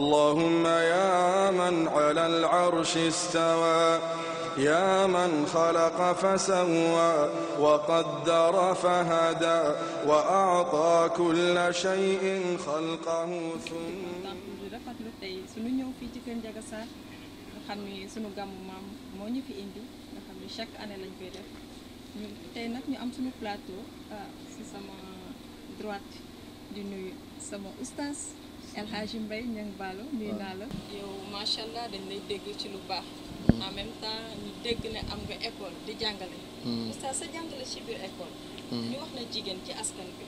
اللهم يا من على العرش استوى يا من خلق فسوى وقدر فهدى وأعطى كل شيء خلقه ثم rafetlu tey sunu ñëw fii ci Kër Ndiaga Sarr nga xam ni sunu gàmmu maam moo ñu fi indi nga xam ni chaque année lañ koy def ñu tey nag ñu am sunu plateau si sama droite di nuyu sama oustaz El Hadji Mbaye Niang Ballo nuyu naa la. yow macha allah dañ lay dégg ci lu baax. en même temps ñu dégg ne am nga école di jàngale. oustaz sa jàngale ci biir école. ñu wax na jigéen ci askan bi.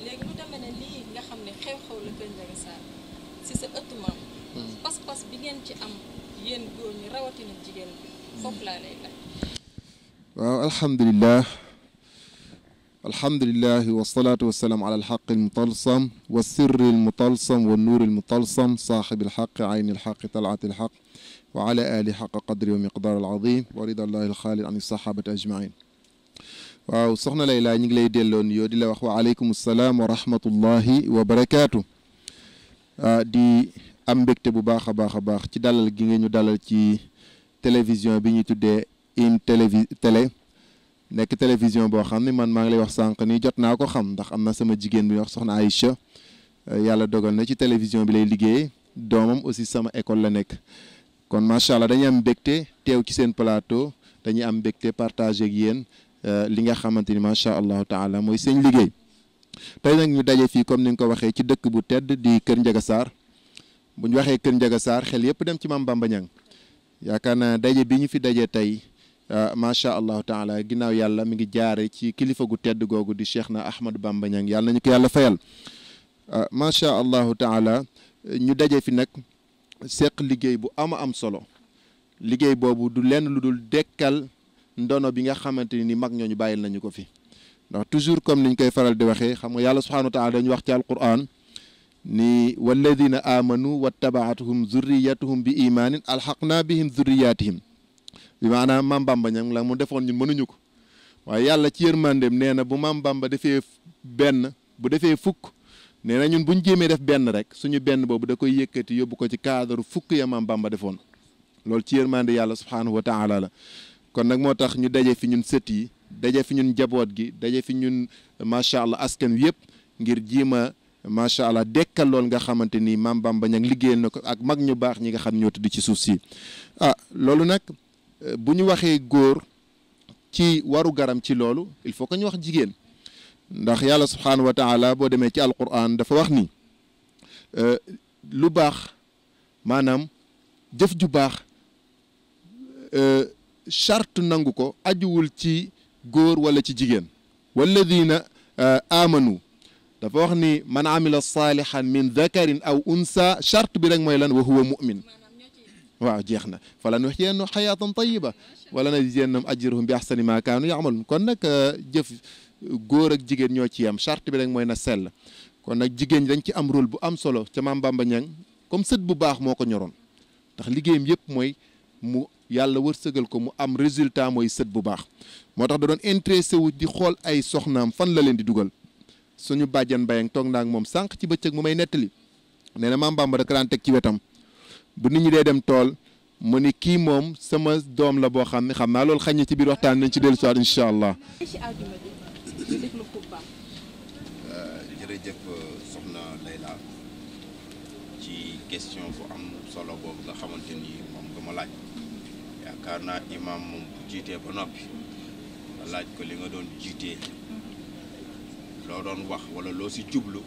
léegi lu demee ne lii nga xam ne xew-xew la Kër Ndiaga Sarr si sa ëttu maam. pas-pas bi ngeen ci am yéen góor ñi rawatina jigéen bi foofu laa lay laaj. waaw alhamdulilah wasalaatu wasalaam ala alxaqi almutalsam wa sirri almutalsam wa nuuri almutalsam saaxibi alxaqi ayni alxaqi talaati alxaq wa ala ali xaqa qadri wa miqdaar alazim wa rida allahi alxaalid an saxaabati ajmain waaw soxna Layla ñu ngi lay delloon yoo di la wax wa aleykum salaam wa rahmatullahi wa barakaatu di am mbégte bu baax a baax ci dalal gi nga ñu dalal ci télévision bi ñuy tuddee une télé nekk télévision boo xam ne man maa ngi lay wax sànq ni jot naa ko xam ndax am na sama jigéen bi wax soxna Aïcha yàlla dogal na ci télévision bi lay liggéey doomam aussi sama école la nekk kon macha allah dañuy am mbégte teew ci seen plateau dañuy am mbégte partagé ak yéen li nga xamante ni macha allahu taala mooy seen liggéey tey nag ñu daje fii comme ni nga ko waxee ci dëkk bu tedd di Kër Ndiaga Sarr bu ñu waxee Kër Ndiaga Sarr xel yëpp dem ci Mame Bamba Niang yaakaar naa daje bi ñu fi daje tey macha allahu taala ginnaaw yàlla mi ngi jaare ci kilifa gu tedd googu di Cheikh na Ahmadou Bamba Niang yàlla nañu ko yàlla fayal macha allahu taala ñu daje fi nag seq liggéey bu am solo liggéey boobu du lenn lu dul dekkal ndono bi nga xamante ni mag ñooñu bàyyil nañu ko fi ndax toujours comme niñ koy faral di waxee xam nga yàlla subhanahu wa taala dañu wax ci alquran ni walladina amanu wattabaatuhum zurriyatuhum bi imaanin alxaqna bihim zurriyatihim bi maanaam Mame Bamba Niang la mu defoon ñun mënuñu ko waaye yàlla ci yërmandeem nee na bu Mame Bamba defee benn bu defee fukk nee na ñun buñ jéemee def benn rek suñu benn boobu da koy yëkkati yóbbu ko ci cadre fukk ya Mame Bamba defoon loolu ci yërmande yàlla subhanahu wa taala la kon nag moo tax ñu daje fi ñun sët yi daje fi ñun njaboot gi daje fi ñun macha allah askan wi yëpp ngir jiima macha allah dekkal lool nga xamante ni Mame Bamba Niang liggéeyal na ko ak mag ñu baax ñi nga xam ñoo tudd ci suuf si loolu nag bu ñu waxee góor ci waru garam ci loolu il faut que ñu wax jigéen ndax yàlla subhanahu wa taala boo demee ci alquran dafa wax ni lu baax maanaam jëf ju baax charte nangu ko ajuwul ci góor wala ci jigéen walladina amanu dafa wax ni man amila salihan min dakarin aw unsa charte bi rek mooy lan wa huwa mu'min waaw jeex na fala nuhyiyannahu hayatan tayyiba wala najziyannahum ajrahum bi ahsani ma kaanu ya'malun kon nag jëf góor ak jigéen ñoo ci yam charte bi rek mooy na sell kon nag jigéen ñi dañ ci am rôle bu am solo ca Mame Bamba Niang comme sët bu baax moo ko ñoroon ndax liggéeyam yëpp mooy mu yàlla wërsëgal ko mu am résultat mooy sët bu baax moo tax da doon intéressé wu di xool ay soxnaam fan la leen di dugal suñu bàjjan Mbayang toog naa ak moom sànq ci bëccëg mu may nettali nee na Mame Bamba da ko daan teg ci wetam bu nit ñi dee dem tool mu ni kii moom sama doom la boo xam ne xam naa loolu xañ na ci biir waxtaan nañ ci dellu si waat incha allah. jërëjëf soxna Layla ci question bu am solo boobu nga xamante ni moom nga ma laaj yaakaar naa imam moom bu jiitee ba noppi nga laaj ko li nga doon jiitee loo doon wax wala loo si jublu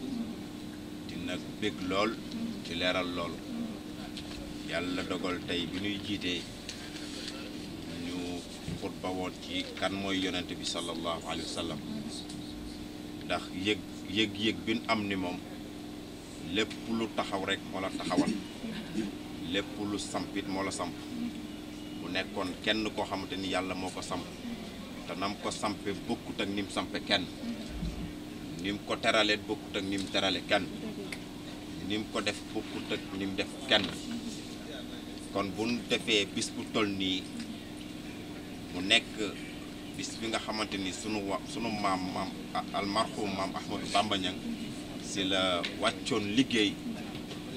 dina bég lool ci leeral loolu yàlla dogal tey bi ñuy jiitee ñu xutba woon ci kan mooy yonent bi sallallahu alayhi wa sallam ndax yëg bi ñu am ni moom lépp lu taxaw rek moo la taxawal lépp lu sampit moo la samp mu nekkoon kenn koo xamante ni yàlla moo ko samp te nam ko sampe bokkut ak ni mu sampe kenn ni mu ko teralee bokkut ak ni mu terale kenn ni mu ko def bokkut ak ni mu def kenn kon bu ñu defee bis bu toll nii mu nekk bis bi nga xamante ni sunu maam almarhum maam Ahmadou Bamba Niang si la wàccoon liggéey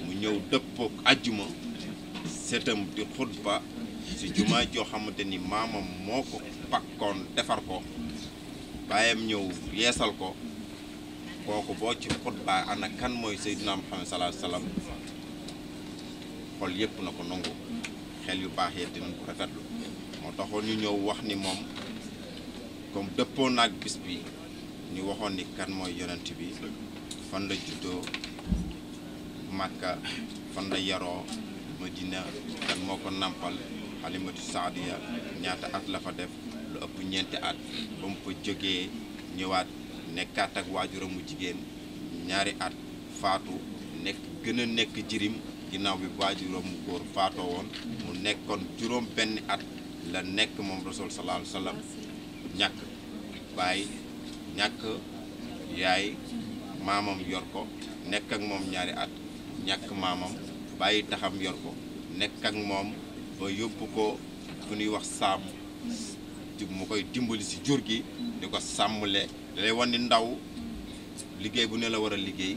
mu ñëw dëppook àjjuma seetam di xutba ci jumaa joo xamante ni maamam moo ko pakkoon defar ko baayam ñëw yeesal ko kooku boo ci xutba ana kan mooy Seydina Muhammad sallallahu alayhi wasallam xol yépp na ko nangu xel yu baax yi dinañ ko rafetlu moo taxoon ñu ñëw wax ni moom comme dëppoo naag bis bi ñu waxoon ni kan mooy yonent bi fan la juddoo Makka fan la yaroo Madina kan moo ko nampal Halimatu Saadiya ñaata at la fa def lu ëpp ñeenti at ba mu fa jógee ñëwaat nekkaat ak waajuram mu jigéen ñaari at faatu nekk gën a nekk jirim ginnaaw bi waajuram mu góor faatoo woon mu nekkoon juróom benn at la nekk moom Rasul sallallahu alayhi wa sallam ñàkk baay ñàkk yaay maamam yor ko nekk ak moom ñaari at ñàkk maamam bàyyi taxam yor ko nekk ak moom ba yóbbu ko fu ñuy wax sàmm mu koy dimbali ci jur gi di ko sàmmle da lay wan ni ndaw liggéey bu ne la war a liggéey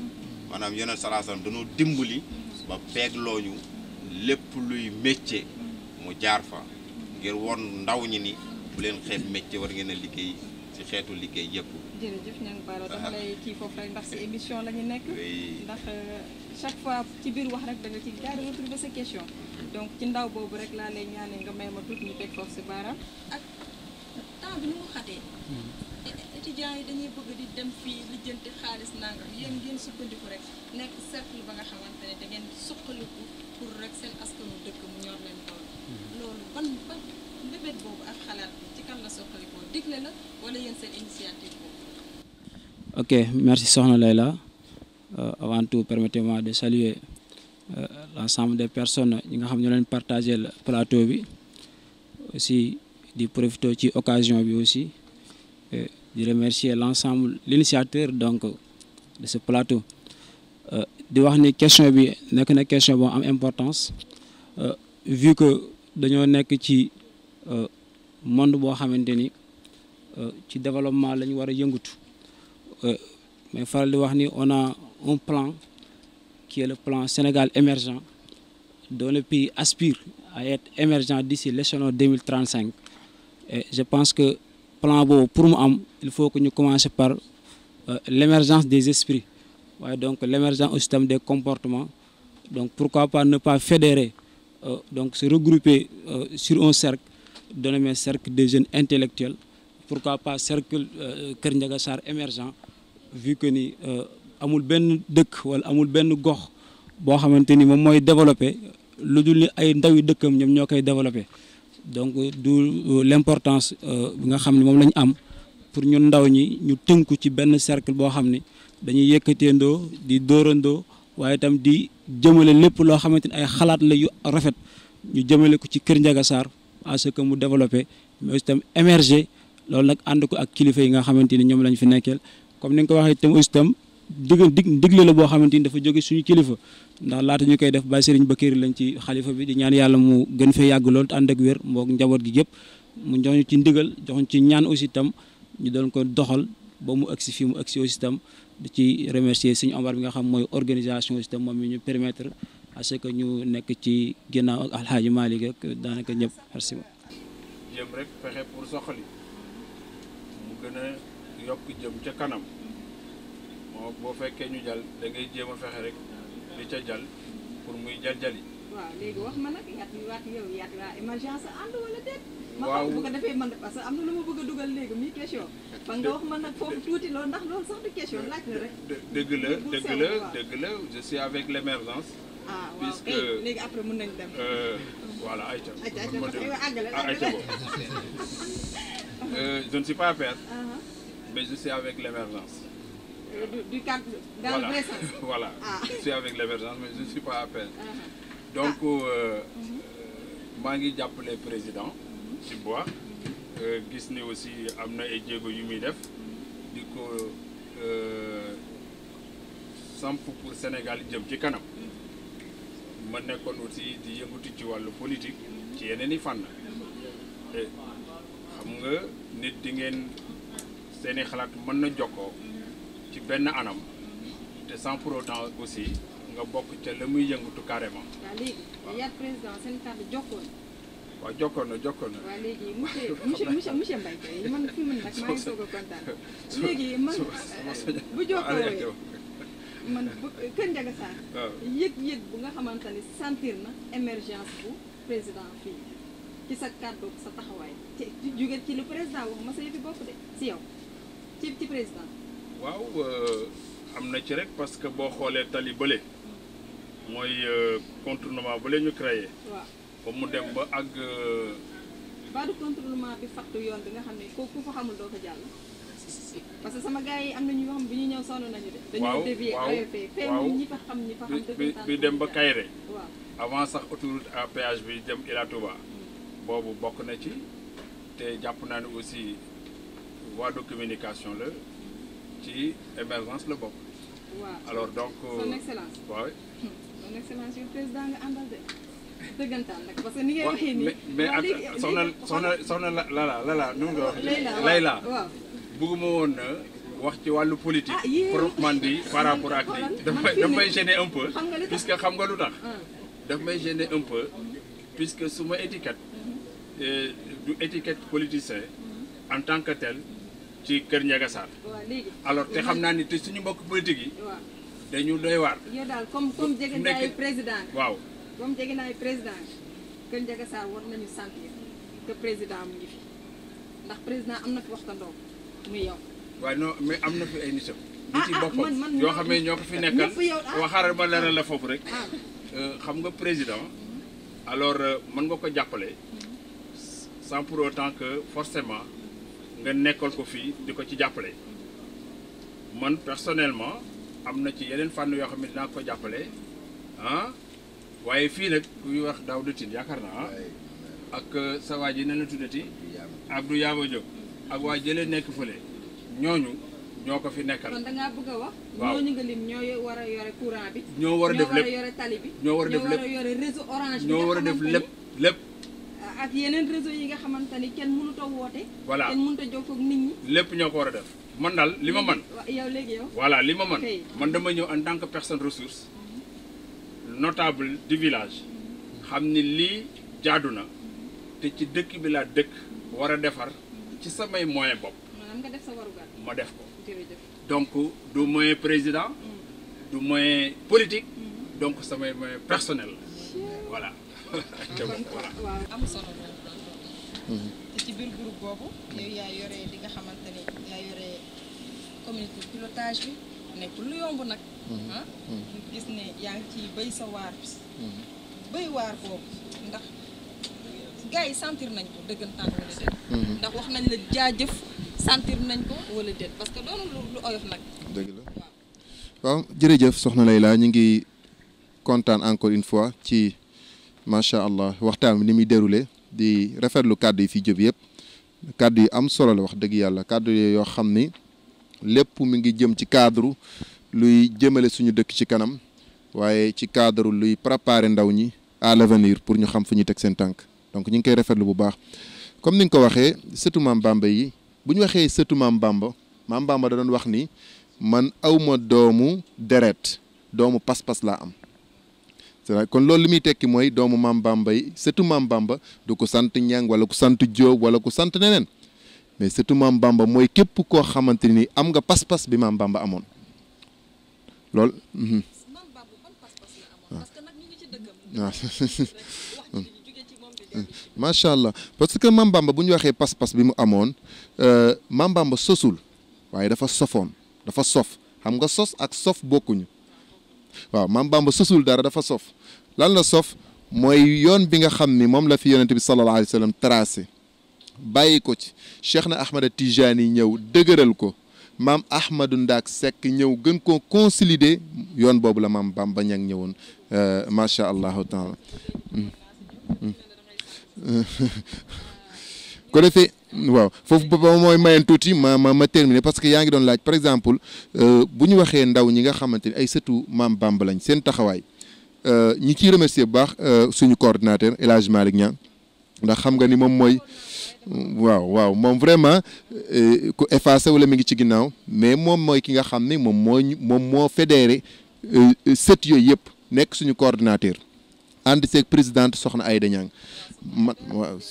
maanaam yonent sallallahu alayhi wasallam dañoo dimbali ba peeglooñu lépp luy métier mu jaar fa ngir won ndaw ñi ni bu leen xeeb métier war ngeen a liggéey ci xeetu liggéey yëpp. jërëjëf Niang Bara dama lay kii foofu rek ndax ci émission la ñu nekk. ndax chaque fois ci biir wax rek da nga ci jaari retrouver sa question. donc ci ndaw boobu rek laa lay ñaanee nga may ma tuuti ñu teg foofu ci baaraam. ak temps bi ni mu xatee. étudiants yi dañuy bëgg di dem fii lijjanti xaalis nangam yéen ngeen sukkandiku rek nekk cercle ba nga xamante ne da ngeen suqaliku pour rek seen askanu dëkk mu ñor leen loolu ban mbébét boobu ak xalaat bi ci kan la suqalikoo digle la wala yéen seen initiative boobu. Ok, merci Sokhna Layla. Avant tout, permettez-moi de saluer l'ensemble des personnes qui ont partagé le plateau. Aussi, de profiter de l'occasion aussi. De remercier l'ensemble, l'initiateur donc de ce plateau. De voir une question bi nek na question bon am importance vu que dañoo nek ci monde bo xamanteni ci développement lañ wara yëngutu mais faral di wax ni on a un plan qui est le plan Sénégal émergent dont le pays aspire à être émergent d'ici l'échelon 2035 et je pense que plan beau pour moi il faut que nous commencions par l'émergence des esprits ouais, donc l'émergence au système des comportements donc pourquoi pas ne pas fédérer donc se regrouper sur un cercle dénommé cercle des jeunes intellectuels pourquoi pas cercle Kër Ndiaga Sarr émergent vu que ni amul ben dëkk wala amul ben gox boo xamante ni moom mooy développé lu dul ni ay ndawi dëkkam ñoom ñoo koy développé donc du l'importance bi nga xam ne moom la ñu am pour ñun ndaw ñi ñu tënku ci benn cercle boo xam ni dañuy yëkkateendoo di dóorandoo waaye itam di jëmale lépp loo xamante ni ay xalaat la yu rafet ñu jëmale ko ci Kër Ndiaga Sarr à ce que mu développé mais itam émerger loolu nag ànd ko ak kilifa yi nga xamante ni ñoom lañ fi nekkeel comme ni nga ko waxee itam aussi itam digle la boo xamante ni dafa jóge suñu kilifa ndax laata ñu koy def Baye Serigne Bakary lañ ci xalifa bi di ñaan yàlla mu gën fee yàgg lool te ànd ak wér mboog njaboot gi yëpp mu jox ñu ci ndigal jox ñu ci ñaan aussi itam ñu doon ko doxal ba mu agsi fii mu agsi aussi itam di ci remercier Serigne Omar bi nga xam mooy organisation aussi itam moom mi ñu permettre à ce que ñu nekk ci ginnaaw ak Alhaaji Malick ak daanaka ñëpp merci. jëm rek fexe pour soxali mu gën a yokk jëm ca kanam moo boo fekkee ñu jàll da ngay jéem a fexe rek li ca jàll pour muy jàljali. waaw léegi wax ma nag yaat yow yaat waa émergence ànd wala déet. waaw ma xam bu ko defee man parce que am na lu ma bëgg a dugal léegi muy question. ba nga wax ma nag foofu tuuti loolu ndax loolu sax du question laaj la rek. dëgg la je suis avec l'émergence. ah waaw puisque léegi après mën nañ dem. voilà ayca. àggale ayca boobu. je ne suis pas à perdre. mais je suis avec l'émergence. du cadre dans le vrai sens. Voilà, je suis avec l'émergence, mais je ne suis pas à peine. Donc, je suis appelé président ci bois. Gis ni aussi amna ay djégo yu muy def diko samp pour Sénégal jëm ci kanam. Ma nekkon aussi di yëngutu ci walu politique ci yeneen i fànn. Xam nga nit di ngeen seeni xalaat mën na jokkoo ci benn anam te sans pour autant aussi nga bokk ca la muy yëngatu carrément. waaw léegi yaa président seen kàddu jokkoon. waaw jokkoon na. waaw léegi monsieur Mbaye Gueye man fi man nag maa ngi soog a kontaan léegi man bu jokkoo man Kër Ndiaga Sarr yëg-yëg bu nga xamante ni sentir na émergence bu président fii ci sa kàddu sa taxawaay ci jóge ci lu président wax ma sa yëfi bopp de si yow ci président. waaw am na ci rek parce que boo xoolee tali bële mooy contournement bële ñu créé. waaw ba mu dem ba àgg. baadu contournement bi fattu yoon bi nga xam ne ku fa xamul doo ko jàll. parce que sama gars yi am na ñu xam bi ñu ñëw sonn nañu de. dañoo dévier waaw ñi fa xam bi dem ba Kayre. waaw avant sax autoroute à péage bi dem Ila Touba. boobu bokk na ci te jàpp naa ne aussi voie de communication la ci émergence la bokk. waaw alors donc. son excellence. waaw. son excellence yow président nga àndal de. dëggantaan nag parce que ni ngay waxee nii. mais ak soxna Lala nu nga wax. Layla waaw. bëgguma woon na wax ci wàllu politique. proprement dit par rapport ak lii. daf may gêner un peu. puisque xam nga lu tax. daf may gêner un peu. puisque su ma étiquette. du étiquette politicien. en tant que tel ci Kër Ndiaga Sarr. alors te xam naa ni te suñu mbokk politique yi. dañu doy waar. yow daal comme jege naayu président. waaw. comme jege naayu président Kër Ndiaga Sarr war nañu sentir que président mu ngi fi ndax président am na fi waxtandoo muy yow. waaye non mais am na fi ay nitam. nit ci boppam yoo xam ne ñoo ko fi nekkal. waxaaral ma leeral la foofu rek. xam nga président. alors mën nga ko jàppale. sans pour autant que forcément nga nekkal ko fii di ko ci jàppale. man personnellement am na ci yeneen fànn yoo xam ne dinaa ko jàppale waaye fii nag kuy wax Daouda Tine yaakaar naa ak sa waa ji ne la tuddati Abdou Yaba Diop ak waa jëlee nekk fële ñooñu ñoo ko fi nekkal. kon da ngaa bëgg a wax. waaw ñooñu nga lim ñoo war a yore courant bi. ñoo war a def lépp ñoo war a yore tali bi. ñoo war a def lépp ñoo war a yore réseau orange bi. ñoo war a def lépp. ak yeneen réseau yi nga xamante ni kenn mënut a woote. voilà kenn mënut a jokkoo ak nit ñi. lépp ñoo ko war a def man daal li ma man yow léegi yow. voilà li ma man dama ñëw en tant que personne ressource notable du village xam ni lii jaadu na te ci dëkk bi laa dëkk war a defar ci samay moyen bopp. maanaam nga def sa warugar. ma def ko. jërëjëf. donc du moyen président. du moyen politique. donc samay moyen personnel voilà. waaw am solo loolu. te ci biir groupe boobu. yow yaa yore li nga xamante ni yaa yore communauté pilotage bi nekkul lu yomb nag. ñu gis ne yaa ngi ciy béy sa waar bi. béy waar boobu ndax gars yi sentir nañ ko dëggantaan wala déet. ndax wax nañ la jaajëf sentir nañ ko wala déet parce que doonu lu oyof nag. dëgg la waaw jërëjëf soxna Layla ñu ngi kontaan encore une fois ci. macha allah waxtaan bi ni muy déroulé di rafetlu kàddu yi fi jëb yëpp kàddu yi am solo la wax dëgg yàlla kàddu yoo xam ni lépp mi ngi jëm ci cadre luy jëmale suñu dëkk ci kanam waaye ci cadre luy préparer ndaw ñi à l'avenir pour ñu xam fu ñuy teg seen tànk donc ñu ngi koy rafetlu bu baax comme ni nga ko waxee sëtu Maam Bamba yi bu ñu waxee sëtu Maam Bamba da doon wax ni man awma doomu deret doomu pas-pas laa am. kon loolu li muy tekki mooy doomu Maam Bamba yi sëtu Maam Bamba du ko sant Ñang wala ku sant Jóob wala ku sant neneen mais sëtu Maam Bamba mooy képp koo xamante ni am nga pas-pas bi Maam Bamba amoon loolu. macha allah parce que Maam Bamba bu ñu waxee pas-pas bi mu amoon Maam Bamba sosul waaye dafa sofoon dafa sof xam nga sos ak sof bokkuñu. waaw Maam Bamba sosul dara dafa sof lan la sof mooy yoon bi nga xam ni moom la fi yonente bi sallallahu alayhi wa sallam tracé bàyyi ko ci Cheikh na Ahmada Tijani ñëw dëgëral ko maam Ahmadou Ndaak Seck ñëw gën koo consolider yoon boobu la Maam Bamba ñang ñëwoon macha allahu taala ko defee waaw foofu ba mooy mayen tuuti ma terminer parce que yaa ngi doon laaj par exemple bu ñu waxee ndaw ñi nga xamante ni ay sëtu Maam Bamba lañ seen taxawaay ñi ciy remercier bu baax suñu coordinateur El Hadj Malick Niang ndax xam nga ni moom mooy waaw moom vraiment ku effacé wala mi ngi ci ginnaaw mais moom mooy ki nga xam ne moom moo fédéré sët yooyu yëpp nekk suñu coordinateur ànd seeg présidente soxna Aïda Niang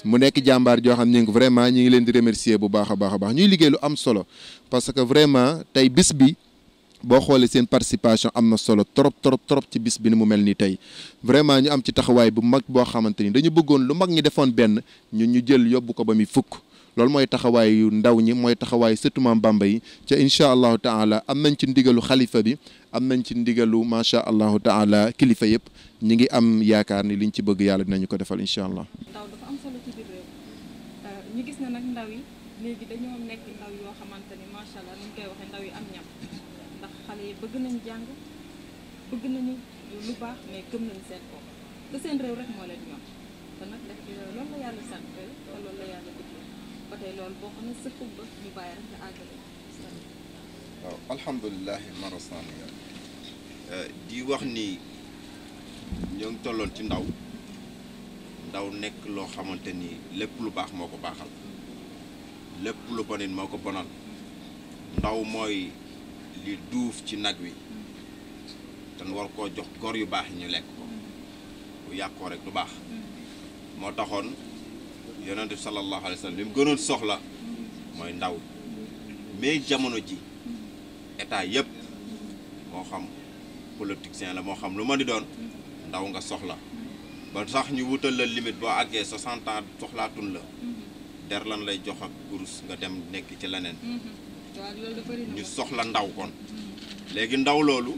mu nekk jàmbaar joo xam ne vraiment ñi ngi leen di remercier bu baax a baax ñuy liggéey lu am solo parce que vraiment tey bis bi boo xoolee seen participation am na solo trop ci bis bi ni mu mel nii tey vraiment ñu am ci taxawaay bu mag boo xamante ni dañu bëggoon lu mag ñi defoon benn ñun ñu jël yóbbu ko ba muy fukk loolu mooy taxawaayu ndaw ñi mooy taxawaayu sëtu Maam Bamba yi ca incha allahu taala am nañ ci ndigalu xalifa bi am nañ ci ndigalu macha allahu taala kilifa yëpp ñi ngi am yaakaar ni liñ ci bëgg yàlla dinañu ko defal incha allah. ndaw dafa am solo ci biir réew ñu gis na nag ndaw yi léegi dañoo nekk ndaw yoo xamante ni macha allah ni ñu koy waxee ndaw yi am ñam ndax xale yi bëgg nañ jàng bëgg nañu lu baax mais gëm nañ seen bopp te seen réew rek moo leen ñoom te nag def loolu la yàlla sant te loolu la yàlla digle ba tey loolu boo xam ne sa xubba ñu bàyyi rek nga àggale. waaw alhamdulilahi marasaniya di wax ni ñoo ngi tolloon ci ndaw nekk loo xamante ni lépp lu baax moo ko baaxal lépp lu bonit moo ko bonal ndaw mooy li duuf ci nag wi te war koo jox góor yu baax yi ñu lekk ko bu yàqoo rek du baax moo taxoon yonent bi sallallahu alayhi wa sallam li mu gënoon soxla mooy ndaw mais jamono ji état yëpp moo xam politicien la moo xam lu ma di doon ndaw nga soxla ba sax ñu wutal la limite boo àggee 60 ans soxlaatun la der lan lay jox ak kurus nga dem nekk ci leneen ñu soxla ndaw kon léegi ndaw loolu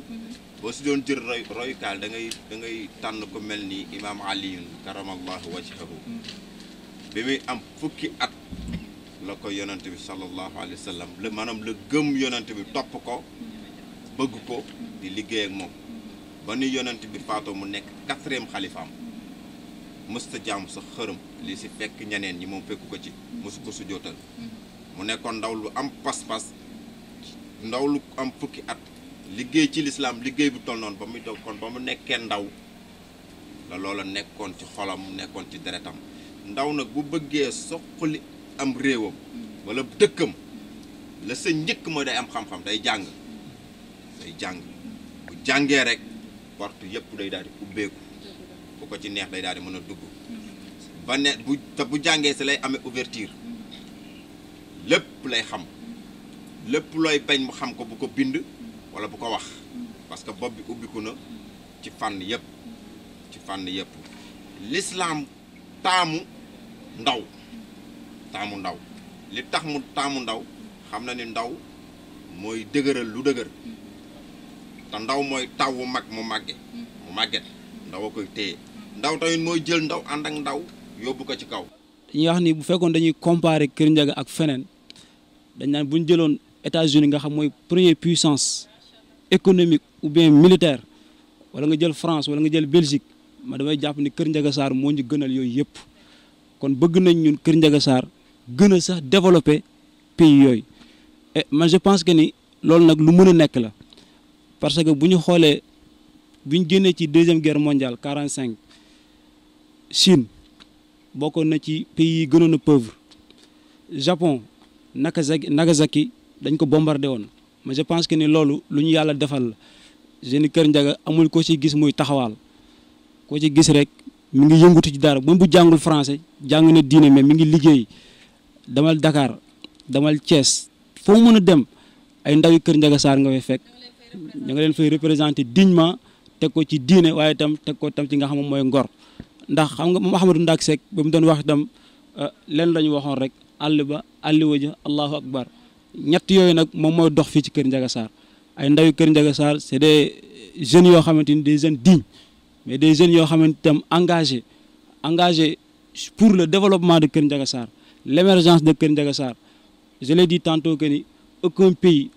boo si doon jël royukaal da ngay tànn ko mel ni imaam aliyun karamallahu wajhahu bi muy am fukki at la ko yonent bi sallallahu alayhi wa sallam la maanaam la gëm yonent bi topp ko bëgg ko di liggéey ak moom ba ni yonent bi faatoo mu nekk 4e xalifaam mësta jaamu sa xërëm li si fekk ñeneen ñi moom fekku ko ci mësu ko sujootal mu nekkoon ndaw lu am pas-pas ndaw lu am fukki at liggéey ci lislaam liggéey bu toll noonu ba muy doog kon ba mu nekkee ndaw la loola nekkoon ci xolam nekkoon ci deretam ndaw nag bu bëggee soqali am réewam wala dëkkam la sa njëkk mooy day am xam-xam day jàng bu jàngee rek porte yëpp day daal di ubbeeku bu ko ci neex day daal di mën a dugg ba ne bu jàngee si lay amee ouverture lépp lay xam lépp looy bañ mu xam ko bu ko bind wala bu ko wax parce que bopp bi ubbiku na ci fànn yëpp l'islam taamu ndaw li tax mu taamu ndaw xam na ni ndaw mooy dëgëral lu dëgër te ndaw mooy taw wu mag mu màgget ndaw a koy téye ndaw tamit mooy jël ndaw ànd ak ndaw yóbbu ko ci kaw. dañuy wax ni bu fekkoon dañuy comparer Kër Ndiaga ak feneen dañ naan bu ñu jëloon États-Unis nga xam mooy première puissance économique ou bien militaire wala nga jël France wala nga jël Belgique ma damay jàpp ni Kër Ndiaga Sarr moo ñu gënal yooyu yëpp kon bëgg nañ ñun Kër Ndiaga Sarr gën a sax développer pays yooyu et man je pense que ni loolu nag lu mën a nekk la parce que bu ñu xoolee bu ñu génnee ci 2e guerre mondiale 45 Chine bokkoon na ci pays yi gënoon a pauvre Japon Nagasaki dañ ko bombardé woon mais je pense que ni loolu lu ñu yàlla defal la jeune Kër Ndiaga amul ko ci gis muy taxawaal koo ci gis rek mi ngi yëngutu ci dara même bu jàngul français jàng na diine mais mi ngi liggéey damal Dakar damal Thiès foo mën a dem ay ndawi Kër Ndiaga Sarr nga fay fekk ña nga leen fay représenté dignement teg ko ci diine waaye itam teg ko tam ci nga xam mooy ngor ndax xam nga Mouhamadou Ndak Seck ba mu doon wax itam leen la ñu waxoon rek àll ba àlliwa ja allahu akbar ñett yooyu nag moom mooy dox fii ci Kër Ndiaga Sarr ay ndawi Kër Ndiaga Sarr c'est des jeunes yoo xamante ni des jeunes dignes mais des jeunes yoo xamante itam engagés pour le développement de Kër Ndiaga Sarr l'émergence de Kër Ndiaga Sarr je l'ai dit tantôt que ni aucun pays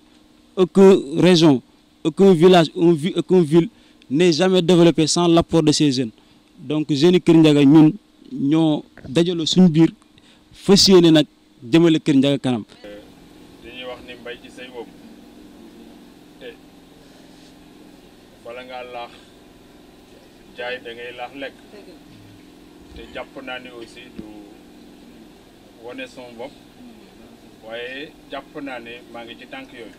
aucune région aucun village aucune ville n'est jamais développé sans l'apport de ces jeunes donc jeunes yi Kër Ndiaga ñun ñoo dajaloo suñu biir fas yéene nag jëmale Kër Ndiaga kanam. dañuy wax ni mbay ci say bopp te bala ngaa laax jaay da ngay laax lekk te jàpp naa ni aussi du wane sama bopp waaye jàpp naa ne maa ngi ci tànk yooyu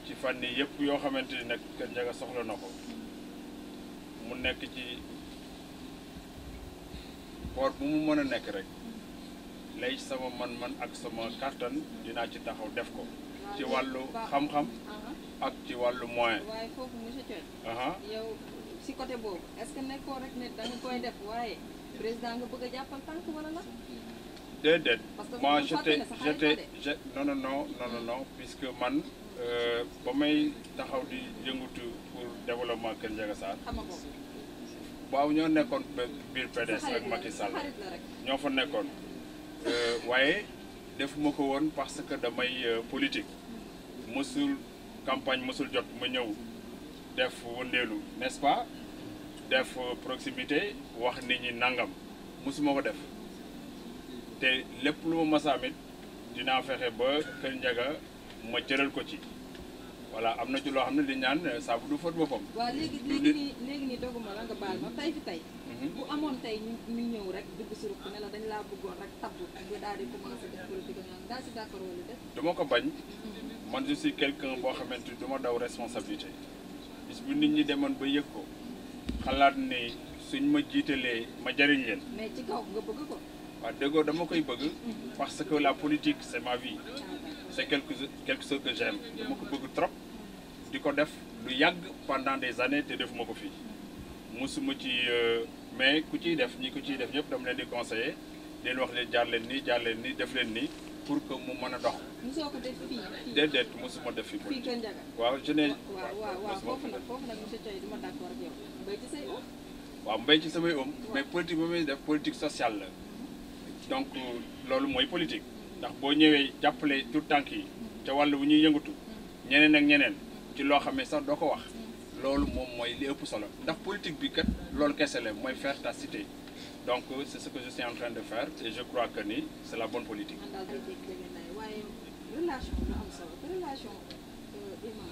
ci fànn yëpp yoo xamante ni nag Kër Ndiaga soxla na ko mu nekk ci boor bu mu mën a nekk rek lay sama man-man ak sama kàttan dinaa ci taxaw def ko ci wàllu xam-xam ak ci wàllu moyen. waaye foofu monsieur Thioye yow si côté boobu est-ce que nekkoo rek ne da nga koy def waaye président nga bëgg a jàppal tànk wala la. déedéet moi j'étais non puisque man ba may taxaw di yëngutu pour développement Kër Ndiaga Sarr waaw ñoo nekkoon biir PDS ak Macky Sall ñoo fa nekkoon waaye defuma ko woon parce que damay politique mësul campagne mësul jot ma ñëw def wëndeelu n'est-ce pas def proximité wax nit ñi nangam mësuma ko def te lépp lu ma masaamit dinaa fexe ba Kër Ndiaga ma jëral ko ci voilà am na ci loo xam ne di ñaan saabu du fóot boppam. waaw léegi nii doguma la nga baal ma tey fi tey. bu amoon tey ñu ñëw rek dugg si ruq ne la dañ laa bëggoon rek tabbu nga daal di commencé def politique ak daal si d'accord wala def. dama ko bañ man je suis quelqu'un boo xamante ni du ma daw responsabilité bis bu nit ñi demoon ba yëg ko xalaat ni suñ ma jiitalee ma jariñ leen. mais ci kaw nga bëgg ko. waaw déggoo dama koy bëgg parce que la politique c'est ma vie c'est quelque chose que j'aime dama ko bëgg trop di ko def lu yàgg pendant des années te defuma ko fii musuma ci mais ku ciy def ñi ko ciy def ñëpp dama leen di conseiller leen wax leen jaar leen nii def leen nii pour que mu mën a dox. musoo ko def fii déedéet musuma def fii fii Kër Ndiaga. waaw je ne waaw foofu nag monsieur Thioye duma d'accord ak yow mbay ci say om. waaw mbay ci samay om mais politique ba muy def politique sociale la donc loolu mooy politique ndax boo ñëwee jàppale tout tànk yi ca wàll bu ñuy yëngatu ñeneen ak ñeneen ci loo xam ne sax doo ko wax loolu moom mooy li ëpp solo ndax politique bi kat loolu kese la mooy faire ta cité donc c'est ce que je suis en train de faire et je crois que ni c'est la bonne politique. man daal day dégg waaye relation lu am solo te relation imam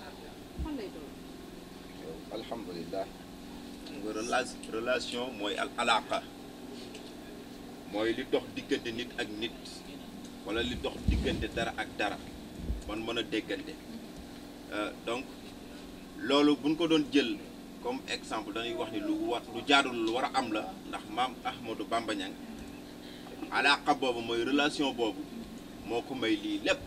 fan lay doon. alhamdulilah relation mooy al alaqa mooy li dox diggante nit ak nit wala li dox diggante dara ak dara man mën a déggante donc loolu buñ ko doon jël comme exemple dañuy wax ni lu jaadul lu war a am la ndax maam Ahmadou Bamba Niang alaqa boobu mooy relation boobu moo ko may lii lépp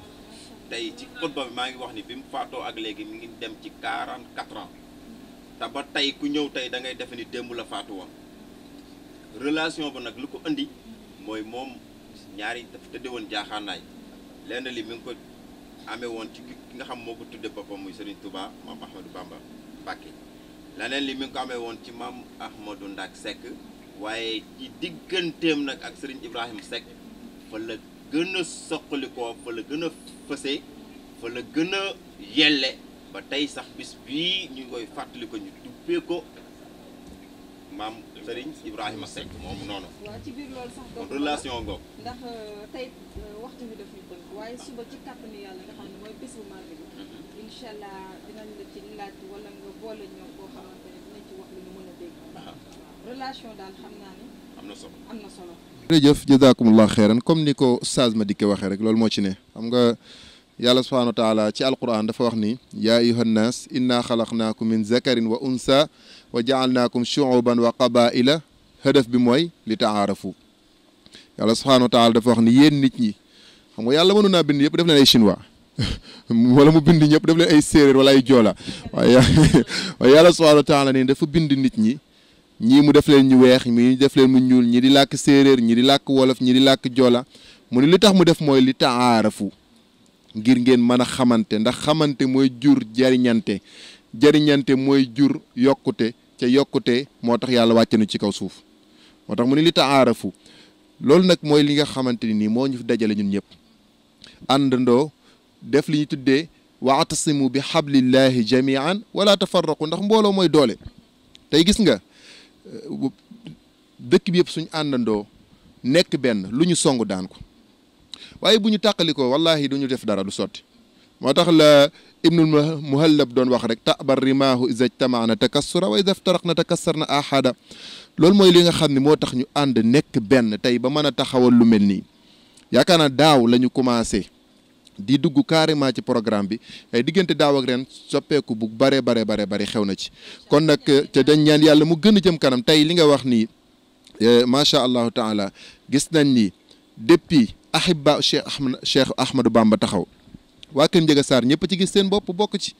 tey ci xutba bi maa ngi wax ni bi mu faatoo ak léegi mi ngi dem ci 44 ans te ba tey ku ñëw tey da ngay defe ni démb la faatu woon relation ba nag lu ko indi mooy moom ñaari dafa tëdde woon jaaxaanaay lenn li mi ngi ko amee woon ci ki nga xam moo ko tudde boppam muy Serigne Touba maam Ahmadou Bamba Mbacké leneen li mi ngi ko amee woon ci maam Ahmadou Ndak Seck waaye ci digganteem nag ak Serigne Ibrahima Seck fa la gën a soqalikoo fa la gën a fëse fa la gën a yelle ba tey sax bis bii ñu koy fàttali ko ñu duppee ko maam Serigne Ibrahima Seck moom noonu. waaw ci biir loolu sax donc relation ngoog. ndax tey waxtu bi daf ñu bëgg waaye suba ci kàttanu yàlla nga xam ne mooy bés bu màgg bi incha allah dinañ la ci laaj wala nga boole ñoom koo xamante ne dinañ ci wax lu ñu mën a dégg. relation daal xam naa ne. am na solo. jërëjëf jazakumullah xeyran comme ni ko Oustaz Madické waxee rek loolu moo ci ne xam nga yàlla subhanahu wa taala ci alquran dafa wax ni yaa ayuha nnaas inna xalaqnaakum min zakarin wa unsa wa jaalnaakum shuuban wa qabaila hadaf bi mooy li taarafu yàlla subhanahu wa taala dafa wax ni yéen nit ñi xam nga yàlla mënu naa bind yëpp def leen ay chinois wala mu bind ñëpp def leen ay séeréer wala ay joola waaye yàlla subhanahu wa taala ni dafa bind nit ñi ñii mu def leen ñu weex ñii def leen mu ñuul ñi di làkk séeréer ñi di làkk wolof ñi di làkk joola mu ne li tax mu def mooy li taarafu ngir ngeen mën a xamante ndax xamante mooy jur jariñante mooy jur yokkute ca yokkute moo tax yàlla wàcce na ci kaw suuf moo tax mu ne li taarafu loolu nag mooy li nga xamante ni nii moo ñu fi dajale ñun ñëpp àndandoo def li ñu tuddee waatasimu bi hablillahi jamian wala tafarraqu ndax mbooloo mooy doole tey gis nga dëkk bi yëpp suñ àndandoo nekk benn lu ñu song daan ko waaye bu ñu tàqalikoo wallahi duñu def dara du sotti moo tax la ibnul muhallab doon wax rek tabar rimaahu iza ijtamaana takassura wa iza iftaraqna takassarna ahada loolu mooy li nga xam ne moo tax ñu ànd nekk benn tey ba mën a taxawal lu mel nii yaakaar naa daaw la ñu commencé di dugg carrément ci programme bi diggante daaw ak ren soppeeku bu bare xew na ci kon nag te dañ ñaan yàlla mu gën a jëm kanam tey li nga wax nii macha allahu taala gis nañ ni depuis ahibba Cheikh Ahmadou Bamba taxaw waa Kër Ndiaga Sarr ñëpp ci gis seen bopp bokk ci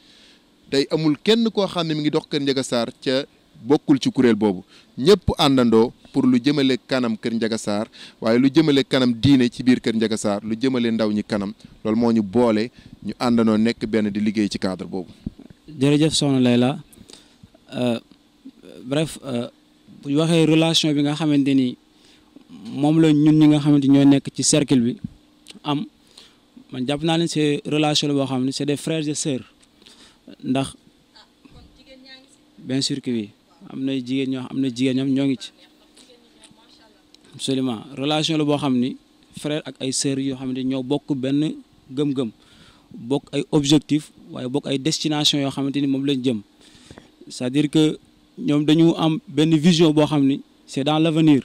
tey amul kenn koo xam ne mi ngi dox Kër Ndiaga Sarr ca bokkul ci kuréel boobu ñëpp àndandoo pour lu jëmale kanam Kër Ndiaga Sarr waaye lu jëmale kanam diine ci biir Kër Ndiaga Sarr lu jëmale ndaw ñi kanam loolu moo ñu boole ñu àndandoo nekk benn di liggéey ci cadre boobu. jërëjëf soxna Layla bref bu ñu waxee relation bi nga xamante ni moom la ñun ñi nga xamante ñoo nekk ci cercle bi am man jàpp naa ne c'est relation la boo xam ne c'est des frères et sœurs ndax bien sûr que oui am na jigéen ñoom ñoo ngi ci absolument relation la boo xam ni frère ak ay sœurs yoo xam ne ñoo bokk benn gëm-gëm bokk ay objectif waaye bokk ay destination yoo xamante ni moom lañ jëm c'est-à-dire que ñoom dañu am benn vision boo xam ni c'est dans l'avenir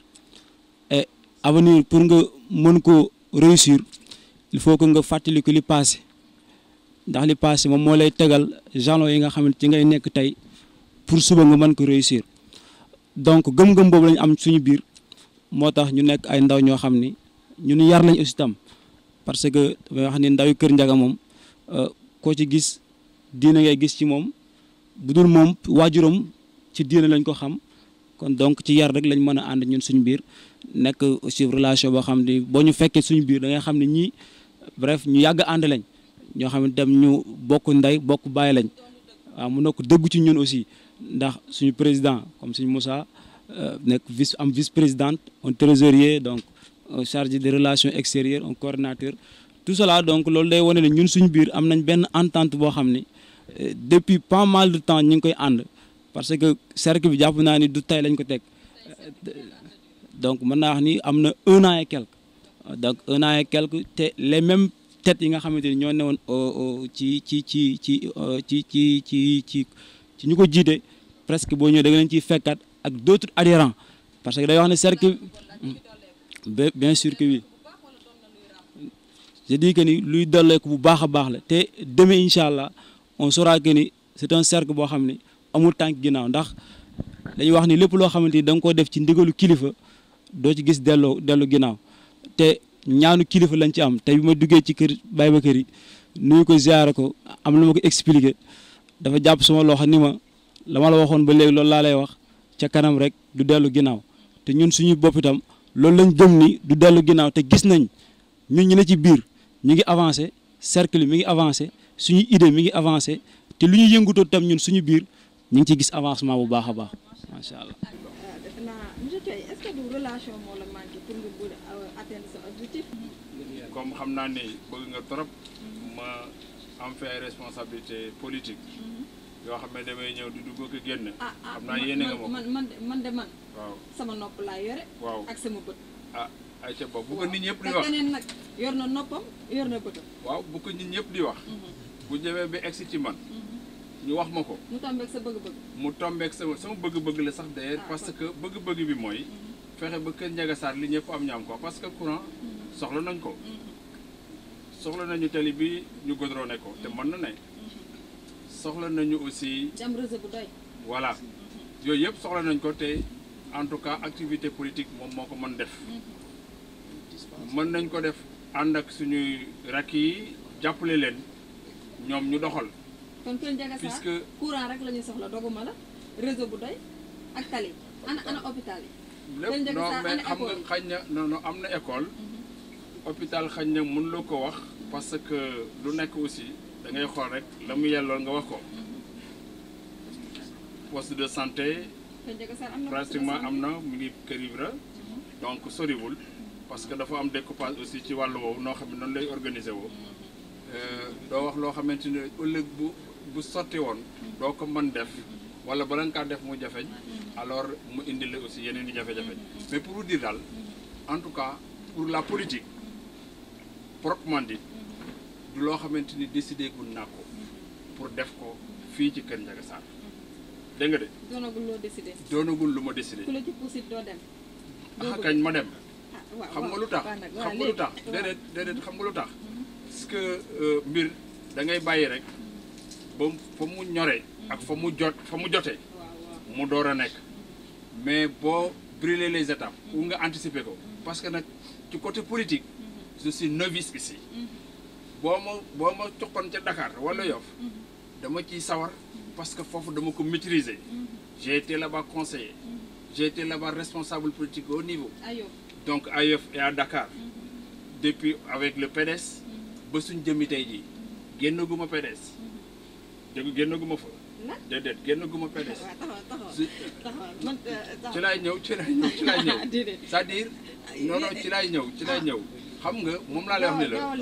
et avenir pour nga mën ko réussir il faut que nga fàttali ko li passé ndax li passé moom moo lay tegal jalons yi nga xam ne ci ngay nekk tey pour suba nga mën ko réussir donc gëm-gëm boobu lañu am suñu biir moo tax ñu nekk ay ndaw ñoo xam ni ñun yar lañ aussi tam parce que damay wax ni ndaw Kër Ndiaga moom koo ci gis diine ngay gis ci moom bu dul moom waajuram ci diine lañ ko xam kon donc ci yar rek lañ mën a ànd ñun suñu biir nekk aussi relation boo xam ni boo ñu fekkee suñu biir da ngay xam ne ñii bref ñu yàgg ànd lañ ñoo xam ne dem ñu bokk ndey bokk bàyyi lañ waaw mu nekk dëggu ci ñun aussi ndax suñu président comme suñu Moussa nekk vice présidente un trésorier donc chargé des relations extérieures un coordinateur tout cela donc loolu day wane ne ñun suñu biir am nañ benn entente boo xam ni depuis pas mal de temps ñu ngi koy ànd parce que cercle bi jàpp naa ni du tey lañ ko teg donc mën naa wax ni am na 1 an et quelque donc 1 an et quelque te les mêmes têtes yi nga xamante ni ñoo newoon ci ñu ko jiite presque boo ñëwee da nga leen ciy fekkat ak d'autres adhérents parce que day wax ne cercle bien sûr que oui je dis que ni luy dolleeku bu baax a baax la te demain incha allah on saura que ni c'est un cercle boo xam ni amul tànk ginnaaw ndax dañuy wax ni lépp loo xamante ni da nga koo def ci ndigalu kilifa doo ci gis dellu ginnaaw te ñaanu kilifa lañ ci am te bi ma duggee ci kër Baye Bakary yi nuyu ko ziyaare ko am lu ma ko expliqué dafa jàpp sama loxo ni ma la ma la waxoon ba léegi loolu laa lay wax ca kanam rek du dellu ginnaaw te ñun suñu bopp itam loolu lañ gëm ni du dellu ginnaaw te gis nañ ñun ñu ne ci biir ñu ngi avancé cercle mi ngi avancé suñu idée mi ngi avancé te lu ñu yëngutoo tam ñun suñu biir ñu ngi ciy gis avancement bu baax a baax macha allah. defe naa monsieur Thioye est-ce que du relation moo la manqué pour nga bëgg atteindre sa objectif. comme xam naa ni bëgg nga trop ma am fi ay responsabilité politique yoo xam ne damay ñëw di dugg ak génn. xam naa yéene nga man de man. waaw sama nopp laa yore. waaw ak sama bët. ay ca bopp bu ko nit ñëpp di wax keneen nag yor na noppam yor na bëtam. waaw bu ko nit ñëpp di wax. bu ñëwee ba egsi ci man. ñu wax ma ko. mu tombeek sa bëgg-bëgg. mu tombeek sama bëgg-bëgg la sax d'ailleurs parce que bëgg-bëgg bi mooy. fexe ba Kër Ndiaga Sarr li ñëpp am ñaam ko parce que courant soxla nañ ko. soxla nañu tali bi ñu godroné ko te mën na ne. soxla nañu aussi. am réseau bu doy. voilà yooyu yëpp soxla nañ ko te en tout cas activité politique moom moo ko mën def. mën nañ ko def ànd ak suñuy rakk yi jàppale leen ñoom ñu doxal. kon Kër Ndiaga Sarr courant rek la ñuy soxla doguma la réseau bu doy ak tali ana hôpital yi. lépp non mais xam nga xañ na non am na école. hôpital xañ na mën loo ko wax parce que lu nekk aussi da ngay xool rek la mu yellool nga wax ko. poste de santé. pratiquement am na mu ngi Kër Ibra donc soriwul parce que dafa am découpage aussi ci wàllu woowu noo xam ne noonu lay organiser woo. doo wax loo xamante ne ëllëg bu sotti woon doo ko mën def wala bala nga kaa def mu jafeñ alors mu indi la aussi yeneen i jafe-jafe mais pour vous dire daal en tout cas pour la politique proprement dit du loo xamante ni décidé gun naa ko pour def ko fii ci Kër Ndiaga Sarr dégg nga de. doonagul loo décidé. doonagul lu ma décidé. ku la ci poussé doo dem. kañ ma dem. waaw xam nga lu tax xam nga lu tax déedéet xam nga lu tax gis que mbir da ngay bàyyi rek ba fa mu ñoree ak fa mu jotee mu door a nekk mais boo brûler les étapes ou nga anticiper ko parce que nag ci côté politique je suis novice ici boo ma coxoon ca Dakar wala Yoff dama ciy sawar parce que foofu dama ko maîtriser j'ai été là-bas conseiller j'ai été là-bas responsable politique au niveau donc à Yoff et à Dakar depuis avec le PDS ba suñ jëmi tey jii génnaguma PDS génnaguma fa déedéet génnaguma PDS ci laay ñëw c'est-à-dire non ci laay ñëw xam nga moom laa lay wax ne la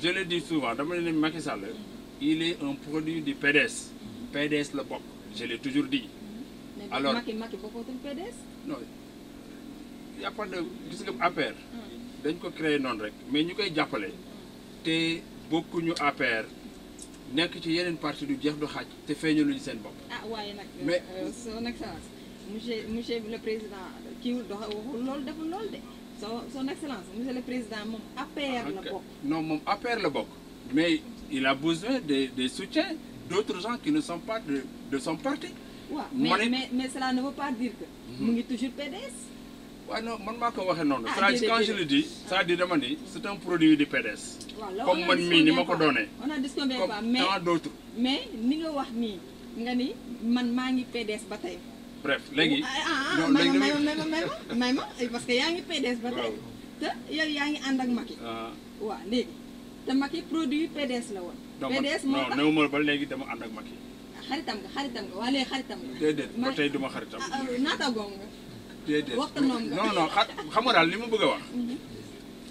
je le dis souvent dama ne Macky Sall il est un produit du PDS PDS la bokk je l'ai toujours dit alors Macky bokkatul PDS non y a pas de gis nga APR dañ ko créé noonu rek mais ñu koy jàppale te bokkuñu APR nekk ci yeneen parti du jeex du xaaj te feeñaluñu seen bopp. waaye nag. mais son excellence monsieur le président kii waxul loolu deful loolu de son excellence monsieur le président moom APR la bokk. non moom APR la bokk mais il a besoin des soutiens d'autres gens qui ne sont pas de son parti. waaw mais cela ne veut pas dire que. mu ngi toujours PDS. waaw non man maa ko waxee noonu. quand je le dis c'est-à-dire dama ni c'est un produit du PDS. comme man mii ni ma ko doonee. on a disconvient pas mais tant d'autres. mais ni nga wax nii nga ni man maa ngi PDS ba tey. bref léegi. may ma parce que yaa ngi PDS ba tey. te yow yaa ngi ànd ak Macky. waaw léegi te Macky produit PDS la woon. PDS moo tax non ba léegi dama ànd ak Macky. xaritam nga waa léegi xaritam nga. déedéet ba tey duma xaritam. naataango nga. déedéet waxtu noonu nga. non xam nga daal li ma bëgg a wax.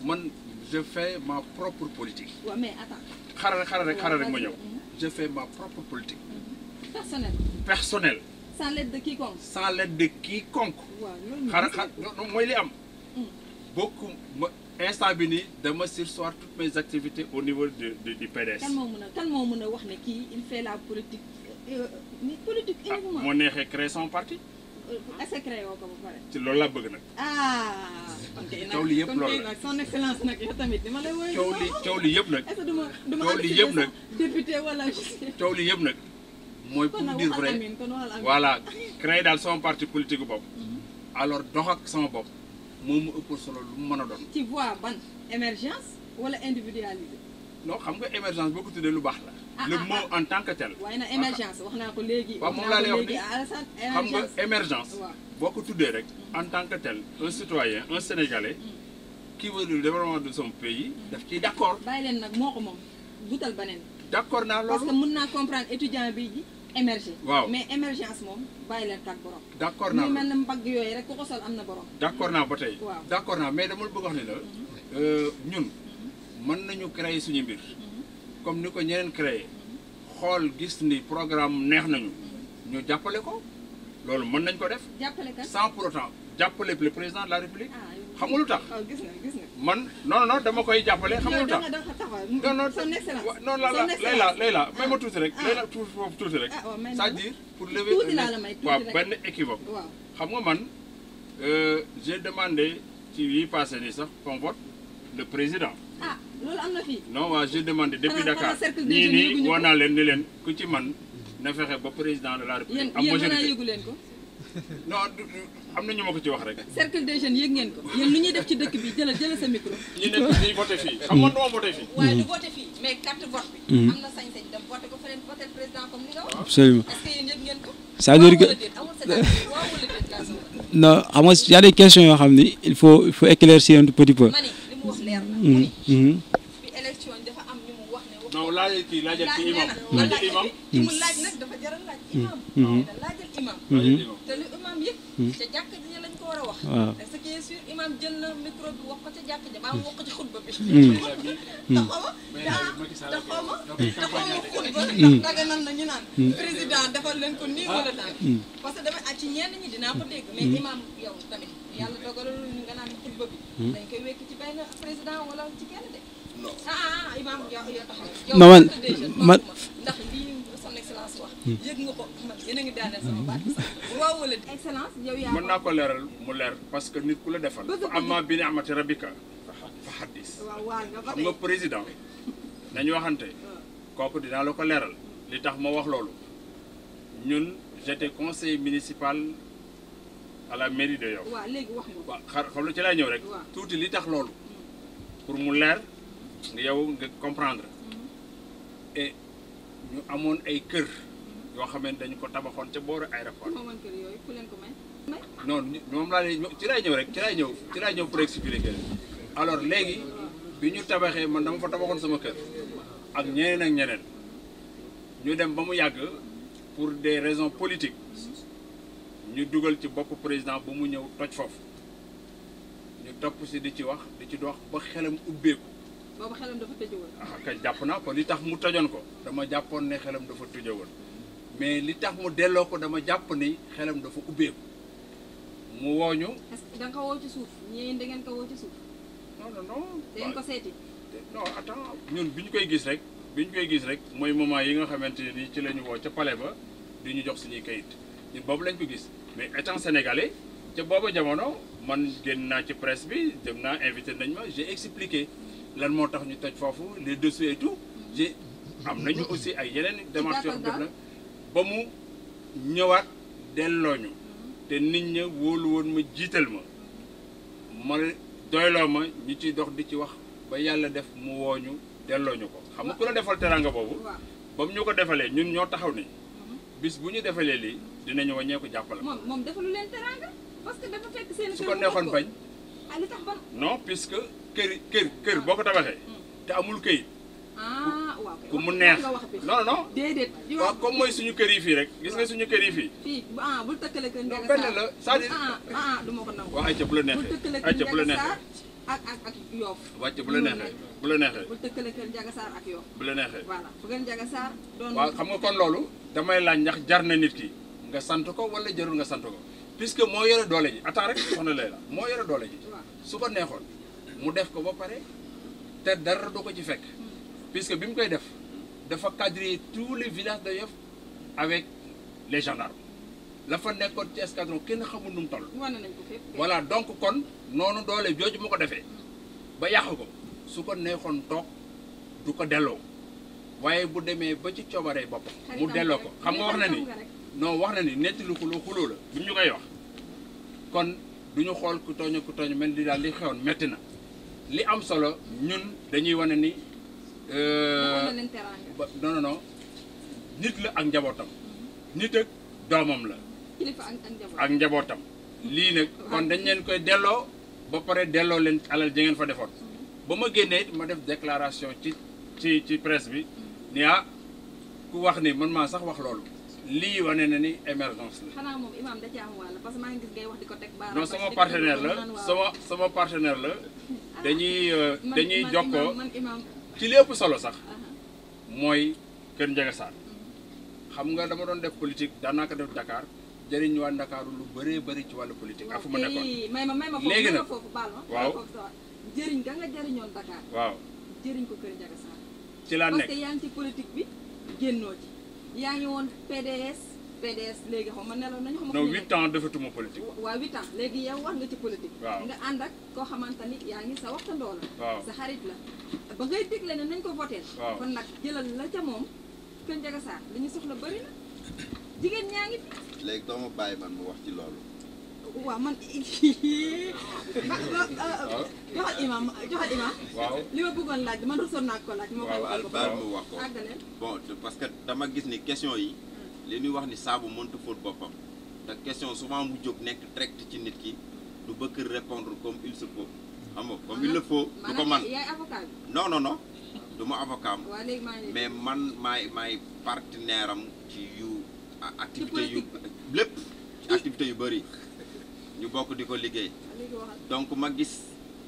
man je fais ma propre politique. waaw mais attends. xaaral rek ma ñëw. je fais ma propre politique. personnelle. sans l'aide de quiconque. sans l'aide de quiconque. waaw loolu xaaral mooy li am. beaucoup instant bi nii dama surseoir toutes mes activités au niveau du PDS. kan moo mën a wax ne kii il fait la politique politique uniquement. moo neexee créer son parti. est-ce que créé woo ko ba pare. ci loolu laa bëgg nag. coow li yëpp loolu la son excellence nag yow tamit dama lay woowee. coow li yëpp nag. est-ce que duma coow li yëpp nag. député wala. coow li yëpp nag. mooy pour dire vrai voilà créer daal son parti politique bopp. alors dox ak sama bopp moom mu ëpp solo lu mu mën a doon. ci voie ban émergence wala individualisé. non xam nga émergence boo ko tuddee lu baax la. le mot en tant que tel. waaye nag émergence wax naa ko léegi. waaw moom laa lay wax ni xam nga émergence. boo ko tuddee rek en tant que tel un citoyen un sénégalais qui veut le développement de son pays daf ciy d'accord. bàyyi leen nag moo ko moom gutal beneen. d'accord naa loolu parce que mën naa comprendre étudiant bi ji émerger. waaw mais émergence moom bàyyi leen tak borom. d'accord naa muy mel ne mbagg yooyu rek ku ko sol am na borom. d'accord naa ba tey. waaw d'accord naa mais dama la bëgg wax ni la ñun mën nañu créer suñu mbir comme ni ko ñeneen créer xool gis ni programme neex nañu ñu jàppale ko loolu mën nañ ko def. jàppale kan sans pour autant jàppale le président de la république. xam nga lu tax. gis nga. man non dama koy jàppale xam nga lu tax. non son excellence. non Layla may ma tuuti rek. Layla tuuti rek. c'est-à-dire pour lever tuuti laa la may waaw benn équivoque. xam nga man j'ai demandé ci yi passé nii sax qu'on vote le président. loolu am na fii. non waaw j'ai demandé depuis Dakar ñii nii woo naa leen ni leen ku ci man na fexe ba président de la république am majorité yéen yëgu leen ko. non am na ñu ma ko ci wax rek. cercle des jeunes yëg ngeen ko. yéen lu ñuy def ci dëkk bi jëlal sa micro. ñi nekk ñuy voté fii xam nga doo voté fii. waaye du voté fii mais carte vote bi. am na sañ-sañ dem voté ko feneen voté président comme ni nga wax. absolument est-ce que yéen yëg ngeen ko. c'est-à-dire que non xam nga y a des questions yoo xam ni il faut éclaircir un petit peu. ma ni li mu wax leer na. bi élection dafa am ñu mu wax ne. non laajal ci imam. laajal imam ki mu laaj nag dafa jaral laaj imam. laajal imam. te lu imam yëpp. ca jàkk ji lañ ko war a wax. waaw ce qui est sûr imam jël na micro bi wax ko ca jàkk ji ba mu wax ko ci xutba bi. taxawma xutba daganal na ñu naan. président defal leen ko nii wala daal. parce que dama ci ñenn ñi dinaa ko dégg. mais imam yow tamit yàlla dogalul ñu nga naan xutba bi. dañ koy wekk ci benn président wala ci kenn de. non imam yow taxaw. non man ndax lii son excellence wax. yëg nga ko man yéen a ngi daaneel sama baat sax waaw wala excellence yow yaa mën naa ko leeral mu leer parce que nit ku la defal. fa amma bi ni'mati rabbika fa haddis. waaw nga xam nga président nañu waxante kooku dinaa la ko leeral li tax ma wax loolu ñun j'étais conseiller municipal à la mairie de Yoff. waaw léegi wax nga. waaw xam lu ci lay ñëw rek. tuuti li tax loolu. pour mu leer nga yow nga comprendre. et ñu amoon ay kër yoo xam ne dañu ko tabaxoon ca booru aéroport. moo mën kër yooyu ku leen ko may. non moom laa lay ci lay ñëw rek ci lay ñëw pour expliquer alors léegi bi ñu tabaxee man dama fa tabaxoon sama kër ak ñeneen ak ñeneen ñu dem ba mu yàgg pour des raisons politiques ñu dugal ci bopp président bu mu ñëw toj foofu ñu topp si di ci wax di ci dox ba xelam ubbeeku. boobu xelam dafa tëjëwoon. ah kay jàpp naa ko li tax mu tojoon ko dama jàppoon ne xelam dafa tëjëwoon mais li tax mu delloo ko dama jàpp ni xelam dafa ubbeeku mu wooñu. est-ce que da nga ko woo ci suuf ñii da ngeen ko woo ci suuf. non non non. da ngeen ko seeti. non attends ñun bi ñu koy gis rek mooy moment yi nga xamante ni ci la ñu woo ca palais ba di ñu jox suñuy kayit ñun boobu lañ ko gis mais étant sénégalais ca booba jamono man génn naa ci presse bi dem naa invité nañ ma j'ai expliqué lan moo tax ñu toj foofu les dossiers et tout am nañu aussi ay yeneen démarches yoo def na ba mu ñëwaat dellooñu te nit ña wóolu woon ma jiital ma doyloo ma ñu ciy dox di ci wax ba yàlla def mu wooñu dellooñu ko xam nga ku la defal teranga boobu ba mu ñu ko defalee ñun ñoo taxaw ni bis bu ñu defalee lii dinañu wàññeeku jàppale. moom defalu leen teranga parce que dafa fekk seen su ko neexoon bañ. li tax ban. non puisque kër boo ko tabaxee te amul këyit. waaw ku mu neex non non. déedéet. waaw comme mooy suñu kër yi fii rek gis nga suñu kër yi fii. fii bul tëkkale kër Ndiaga benn la c'est-à-dire. du ma ko nangu. waaw ayca bu la neexee ayca bu la neexee. ak Yoff. wàcc bu la neexee bu la neexee. bul tëkkale kër Ndiaga Sarr ak Yoff. bu la neexee. voilà fu ngeen Ndiaga Sarr doon. waaw xam nga kon loolu damay laaj ndax jar na nit ki nga sant ko wala jarul nga sant ko puisque moo yore doole ji attends rek soxna Leila moo yore doole ji. su ko neexoon mu def ko ba pare te dara du ko ci fekk. puisque bi mu koy def dafa quadriller tous les villages de Yoff avec les gendarmes la fa nekkoon ci escadron kenn xamul nu mu toll. wane nañ ko fépp. voilà donc kon noonu doole jooju mu ko defee ba yàq ko su ko neexoon toog du ko delloo waaye bu demee ba ci coobaree boppam mu delloo ko xam nga wax na ni non wax na ni netti lu xuloo la bi ñu koy wax kon du ñu xool ku tooñ mel ni daal li xewoon métti na li am solo ñun dañuy wane ni. non nit la ak njabootam nit ak doomam la. kilifa ak njabootam lii nag kon dañ leen koy delloo ba pare delloo leen alal ji ngeen fa defoon ba ma génnee ma def déclaration ci presse bi ni ku wax ni man maa sax wax loolu lii wane na ni émergence la. xanaa moom imam da ci am wàll parce que maa ngi gis ngay wax di ko teg baaraam. non sama partenaire la sama partenaire la dañuy jokkoo ci li ëpp solo sax mooy Kër Ndiaga Sarr xam nga dama doon def politique daanaa ko def Dakar jëriñ waa Ndakaaru lu bëree bëri ci wàllu politique ak fu ma nekkoon. may ma léegi nag foofu baal ma. waaw jëriñ ga nga jëriñoon Dakar. waaw jëriñ ko Kër Ndiaga Sarr. ci laa nekk parce que yaa ngi ci politique bi génnoo ci. yaa ngi woon PDS léegi xaw ma neloon nañu. xaw ma non 8 ans defatuma politique. waaw 8 ans léegi yow wax nga ci politique. waaw nga ànd ak koo xamante ni yaa ngi sa waxtandoo la. waaw sa xarit la. ba ngay digle ne nañ ko voté. waaw kon nag jëlal la ca moom Kër Ndiaga Sarr li ñu soxla bëri na jigéen ñaa ngi fi. léegi doo ma bàyyi man mu wax ci loolu. waaw man joxal imam waaw li ma bëggoon laaj man rusoon naa ko laaj. moo koy waaw baal mu wax ko àggaleel. bon parce que dama gis ni question yi li ñuy wax ni saabu mënta fóot boppam te question souvent mu jóg nekk direct ci nit ki du bëgg répondre comme il se faut xam nga comme il le faut du ko man yaay avocat bi. non du ma avocat am waaw léegi maa ngi mais man maay partenaire am ci yu activité yu lépp ci activité yu bëri ñu bokk di ko liggéey donc ma gis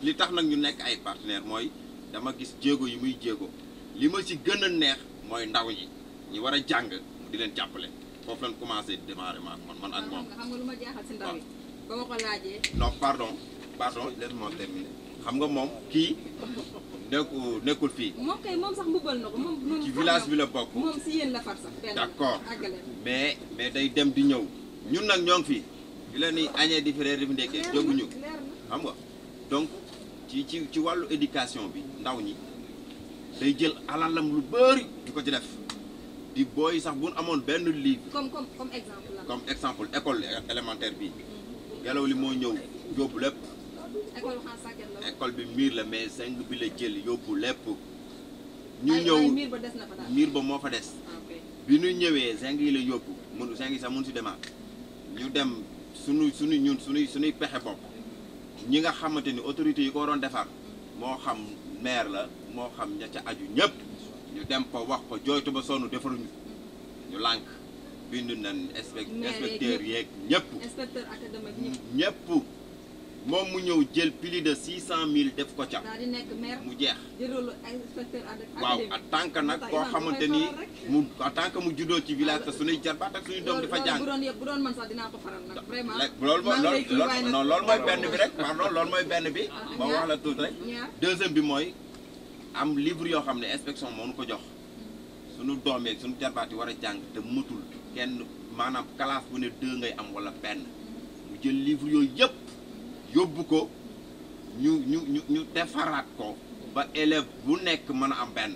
li tax nag ñu nekk ay partenaire mooy dama gis jéego yi muy jéego li ma ci gën a neex mooy ndaw ñi ñi war a jàng di leen jàppale foofu lañ commencé démarrer man ak moom. xam nga lu ma jaaxal si ndaw yi ba ma ko laajee. non pardon laisse-moi terminer xam nga moom kii nekkul fii. moom sax mbubbal na ko moom. ci village bi la bokk. moom si yéen la far sax. d'accord mais day dem di ñëw ñun nag ñoo ngi fii di leen ni añee di frère di fi ndekkee jóguñu xam nga donc ci wàllu éducation bi ndaw ñi day jël alalam lu bëri di ko ci def di booy sax bu ñu amoon benn livre. comme exemple la. comme exemple école élémentaire bi ngelaw li moo ñëw yóbbu lépp. école bi miir la mais seng bi la jël yóbbu lépp. ñu ñëw miir ba des na fa daal. miir ba moo fa des. bi ñu ñëwee seng yi la yóbbu mënu seng yi sax mënu si demaat ñu dem suñuy pexe bopp ñi nga xamante ni autorités yi ko waroon defar moo xam maire la moo xam ña ca aju ñëpp ñu dem ko wax ko jooytu ba sonn defaruñu ñu lànk bind nañ inspecteur yeeg ñëpp. inspecteur académique ñëpp moom mu ñëw jël plus de 600 000 def ko ca. daal di nekk maire mu jeex. jëloon inspecteur académique. waaw en tant que nag koo xamante ni mu en tant que mu juddoo ci village te suñuy jarbaat ak suñuy doom di fa jàng. bu doon man sax dinaa ko faral nag vraiment. loolu mooy benn bi rek pardon loolu mooy benn bi. ba wax la tuuti rek. deuxième bi mooy am livre yoo xam ne inspection moo nu ko jox suñu doom yeeg suñu jarbaat yi war a jàng te mëtul kenn maanaam classe bu ne 2 ngay am wala benn mu jël livre yooyu yëpp. yóbbu ko ñu defaraat ko ba élève bu nekk mën a am benn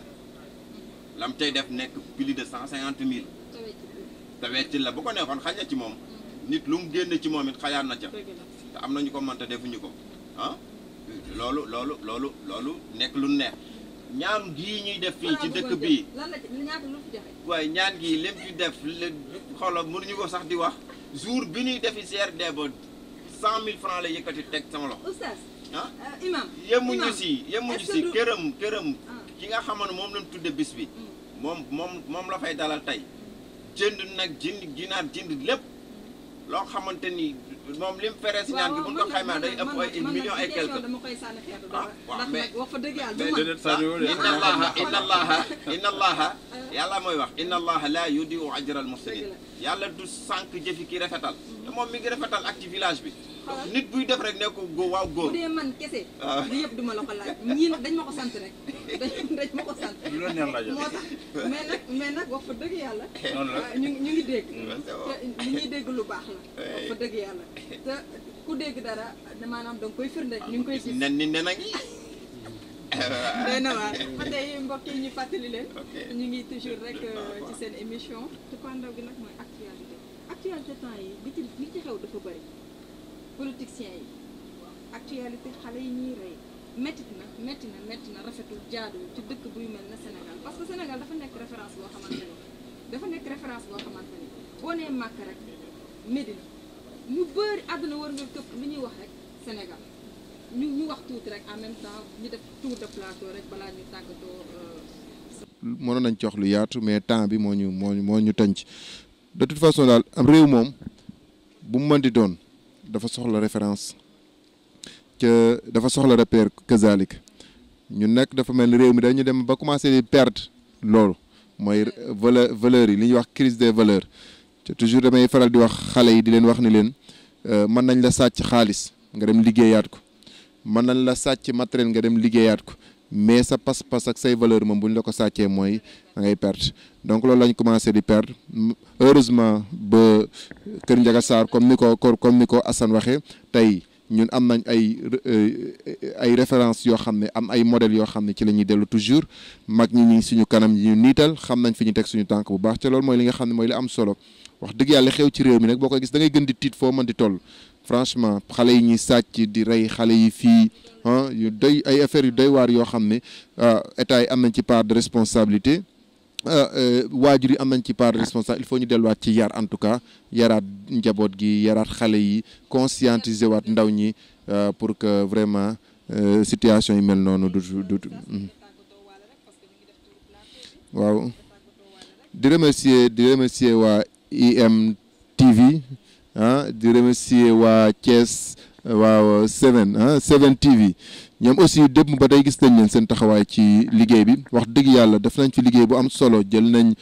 lam cay def nekk plus de 150 000 te wecc la bu ko nekkoon xaj na ci moom nit lu mu génne ci moom it xayaat na ca te am nañu ko mënta defuñu ko ah loolu nekk lu neex ñaan gii ñuy def fii ci dëkk bii waaye ñaan gii lim fi def xoolal mënuñu ko sax di wax jour bi ñuy defi CRD ba 100 000 francs la yëkkati teg sama loxo. oustaz ah imam yemuñu si këram ki nga xamoon moom lañ tudde bis bi moom la fay dalal tey jënd nag ginaar jënd lépp loo xamante ni moom lim fere si ñaan gi bu ñu ko xaymaa day ëpp ay millions et quelque. dama koy sànni xeetu ah waaw mais wax fa dëgg yàlla inna allaha yàlla mooy wax inna allaha la yudiu ajra al muhsinin yàlla du sànq jëfi ki rafetal te moom mi ngi rafetal ak ci village bi nit buy def rek ne ko waaw góor bu dee man kese li yëpp duma la ko laaj ñii nag dañ ma ko sant rek dañ ma ko sant lu la neex laaj moo tax mais nag wax fa dëgg yàlla ñu ngi dégg te li ñuy dégg lu baax la wax fa dëgg yàlla te ku dégg dara maanaam danga koy firnde ñu ngi koy gis nen ni nen a ngi day na waar ba tey mbokk yi ñu fàttali leen ñu ngi toujours rek ci seen émission Cëppaandaw gi nag mooy actualité temps yi li ci xew dafa bëri politiciens yi actualité xale yi ñuy rey métti na rafetul jaaduwul ci dëkk buy mel na Sénégal parce que Sénégal dafa nekk référence boo xamante ni boo nee màkk rek Médine ñu bëri àdduna war nga këpp li ñuy wax rek Sénégal ñu wax tuuti rek en même temps ñu def tour de plateau rek balaa ñu tàggatoo. mënoon nañ ci wax lu yaatu mais temps bi moo ñu tënc de toute façon daal am réew moom bu mu mën di doon dafa soxla référence dafa soxla repère kazalik ñun nag dafa mel ni réew mi dañu dem ba commencé di perdre loolu mooy valeurs yi li ñuy wax crise des valeurs te toujours damay faral di wax xale yi di leen wax ni leen mën nañ la sàcc xaalis nga dem liggéeyaat ko mën nañ la sàcc matériel nga dem liggéeyaat ko mais sa pas-pas ak say valeur moom bu ñu la ko sàccee mooy da ngay perdre donc loolu lañ commencé di perdre heureusement ba Kër Ndiaga Sarr comme ni ko Assane waxee tey ñun am nañ ay références yoo xam ne am ay modèles yoo xam ne ci la ñuy dellu toujours mag ñi suñu kanam ñi ñu niital xam nañ fi ñu teg suñu tànk bu baax te loolu mooy li nga xam ne mooy li am solo wax dëgg yàlla xew ci réew mi nag boo ko gis da ngay gën di tiit foo mën di toll franchement xale yi ñuy sàcc di rey xale yi fii yu doy ay affaires yu doy waar yoo xam ne état yi am nañ ci part de responsabilité waajur yi am nañ ci part de responsabilité il faut ñu delluwaat ci yar en tout cas yaraat njaboot gi yaraat xale yi conscientiser waat ndaw ñi pour que vraiment situation yi mel noonu du waaw di remercier waa IMTV di remercier waa Thiès waaw 7 TV ñoom aussi démb ba tey gis nañ leen seen taxawaay ci liggéey bi wax dëgg yàlla def nañ fi liggéey bu am solo jël nañ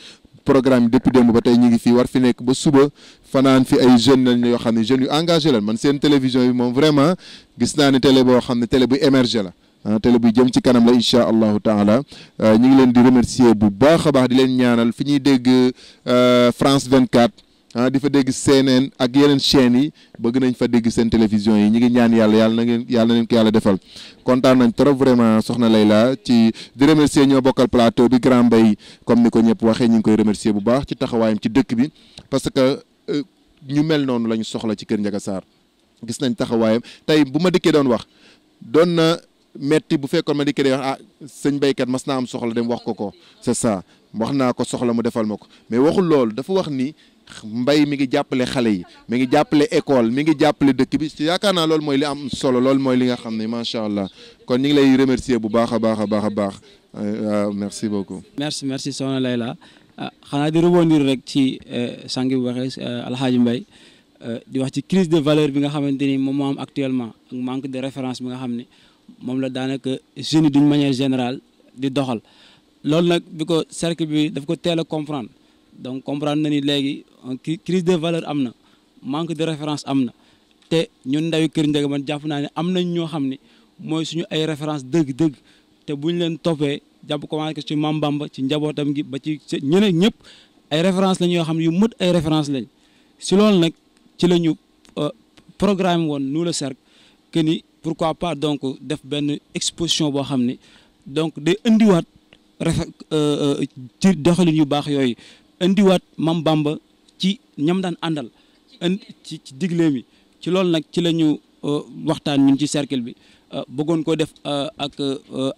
programme yi depuis démb ba tey ñu ngi fii war fi nekk ba suba fanaan fi ay jeunes lañ yoo xam ne jeunes yu engagé lan man seen télévision bi moom vraiment gis naa ne télé boo xam ne télé bu émergé la télé bu jëm ci kanam la incha allahu taala ñu ngi leen di remercier bu baax a baax di leen ñaanal fi ñuy dégg France 24 ah di fa dégg CNN ak yeneen chaînes yi bëgg nañ fa dégg seen télévision yi ñi ngi ñaan yàlla na leen ko yàlla defal kontaan nañ trop vraiment soxna Layla ci di remercier ñoo bokkal plateau bi Grand Mbaye comme ni ko ñëpp waxee ñu ngi koy remercier bu baax ci taxawaayam ci dëkk bi parce que ñu mel noonu la ñu soxla ci Kër Ndiaga Sarr gis nañ taxawaayam tey bu ma dikkee doon wax doon na metti bu fekkoon ma dikkee day wax sëñ baykat mas naa am soxla dem wax ko c'est ça wax naa ko soxla mu defal ma ko mais waxul loolu dafa wax ni mbay mi ngi jàppale xale yi mi ngi jàppale école mi ngi jàppale dëkk bi yaakaar naa loolu mooy li am solo loolu mooy li nga xam ne macha allah kon ñu ngi lay remercier bu baax a baax merci beaucoup. merci soxna Layla xanaa di rebondir rek ci sangi bu waxee Alhaji Mbaye di wax ci crise de valeur bi nga xamante ni moom moo am actuellement ak manque de référence bi nga xam ne moom la daanaka jeunes yi d'une manière générale di doxal loolu nag bi ko cercle bi daf ko teel a comprendre donc comprendre na ni léegi crise de valeur am na manque de référence am na te ñun ndawi Kër Ndiaga man jàpp naa ne am nañ ñoo xam ne mooy suñu ay référence dëgg-dëgg te buñ leen toppee jàpp commencé ci Mame Bamba ci njabootam gi ba ci ñeneen ñëpp ay référence lañ yoo xam ne yu mët ay référence lañ si loolu nag ci la ñu programme woon nous le cercle que ni pourquoi pas donc def benn exposition boo xam ne donc day indiwaat ci doxalin yu baax yooyu indiwaat Mame Bamba ci ñam daan àndal ci digle mi ci loolu nag ci la ñu waxtaan ñun ci cercle bi bëggoon ko def ak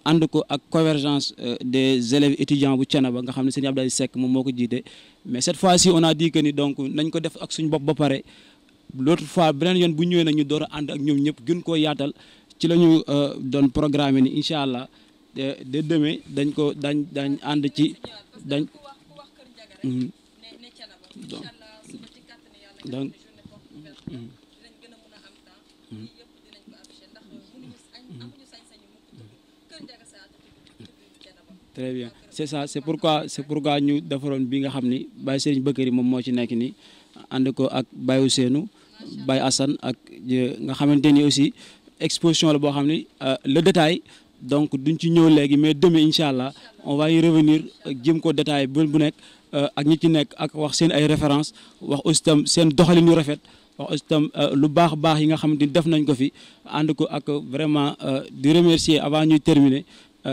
ànd ko ak convergence des élèves étudiants bu Thiénaba nga xam ne sëñ Abdoulaye Seck moom moo ko jiite mais cette fois-ci on a dit que ni donc nañ ko def ak suñu bopp ba pare l'autre fois beneen yoon bu ñëwee nag ñu door a ànd ak ñoom ñëpp gën koo yaatal ci la ñu doon programme ni incha allah de demain dañ ànd ci dañ donc très bien c'est ça c'est pourquoi ñu defaroon bi nga xam ni Baye Serigne Bakary moom moo ci nekk ni ànd ko ak Baye Ousseynou Baye Assane ak nga xamante ni aussi exposition la boo xam ni le détail donc duñ ci ñëw léegi mais demain incha allah on va y revenir jëm ko détail bu nekk ak ñi ci nekk ak wax seen ay références wax aussi tam seen doxalin yu rafet wax aussi tam lu baax yi nga xamante ni def nañ ko fi ànd ko ak vraiment di remercier avant ñuy terminer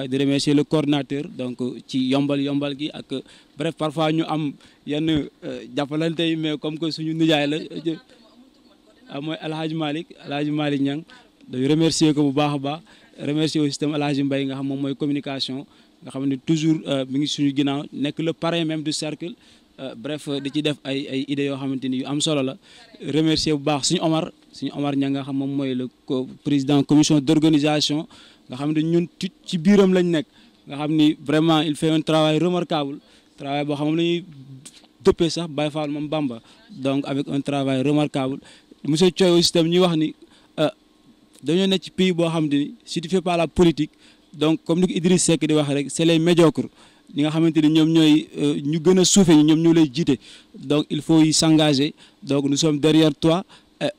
di remercier le coordinateur donc ci yombal gi ak bref parfois ñu am yenn jàppalante yi mais comme que suñu nijaay la mooy Alhaji Malick Niang dañu remercier ko bu baax a baax remercier aussi tam Alhaji Mbaye nga xam moom mooy communication nga xam ne toujours mi ngi suñu ginnaaw nekk le parrain même du cercle bref di ci def ay idées yoo xamante ni yu am solo la remercier bu baax suñu Omar Niang nga xam moom mooy le président commission d'organisation nga xam ne ñun ci biiram lañ nekk nga xam ni vraiment il fait un travail remarquable travail boo xam moom la ñuy dëppee sax Baye Fall Mame Bamba donc avec un travail remarquable monsieur Thioye aussi tam ñuy wax ni dañoo nekk ci pays boo xam ni si tu fais pas la politique donc comme ni ko Idriss Seck di wax rek c'est les médiocres ñi nga xamante ni ñoom ñooy ñu gën a suufee ñi ñoom ñoo lay jiite donc il faut y s'engager donc nous sommes derrière toi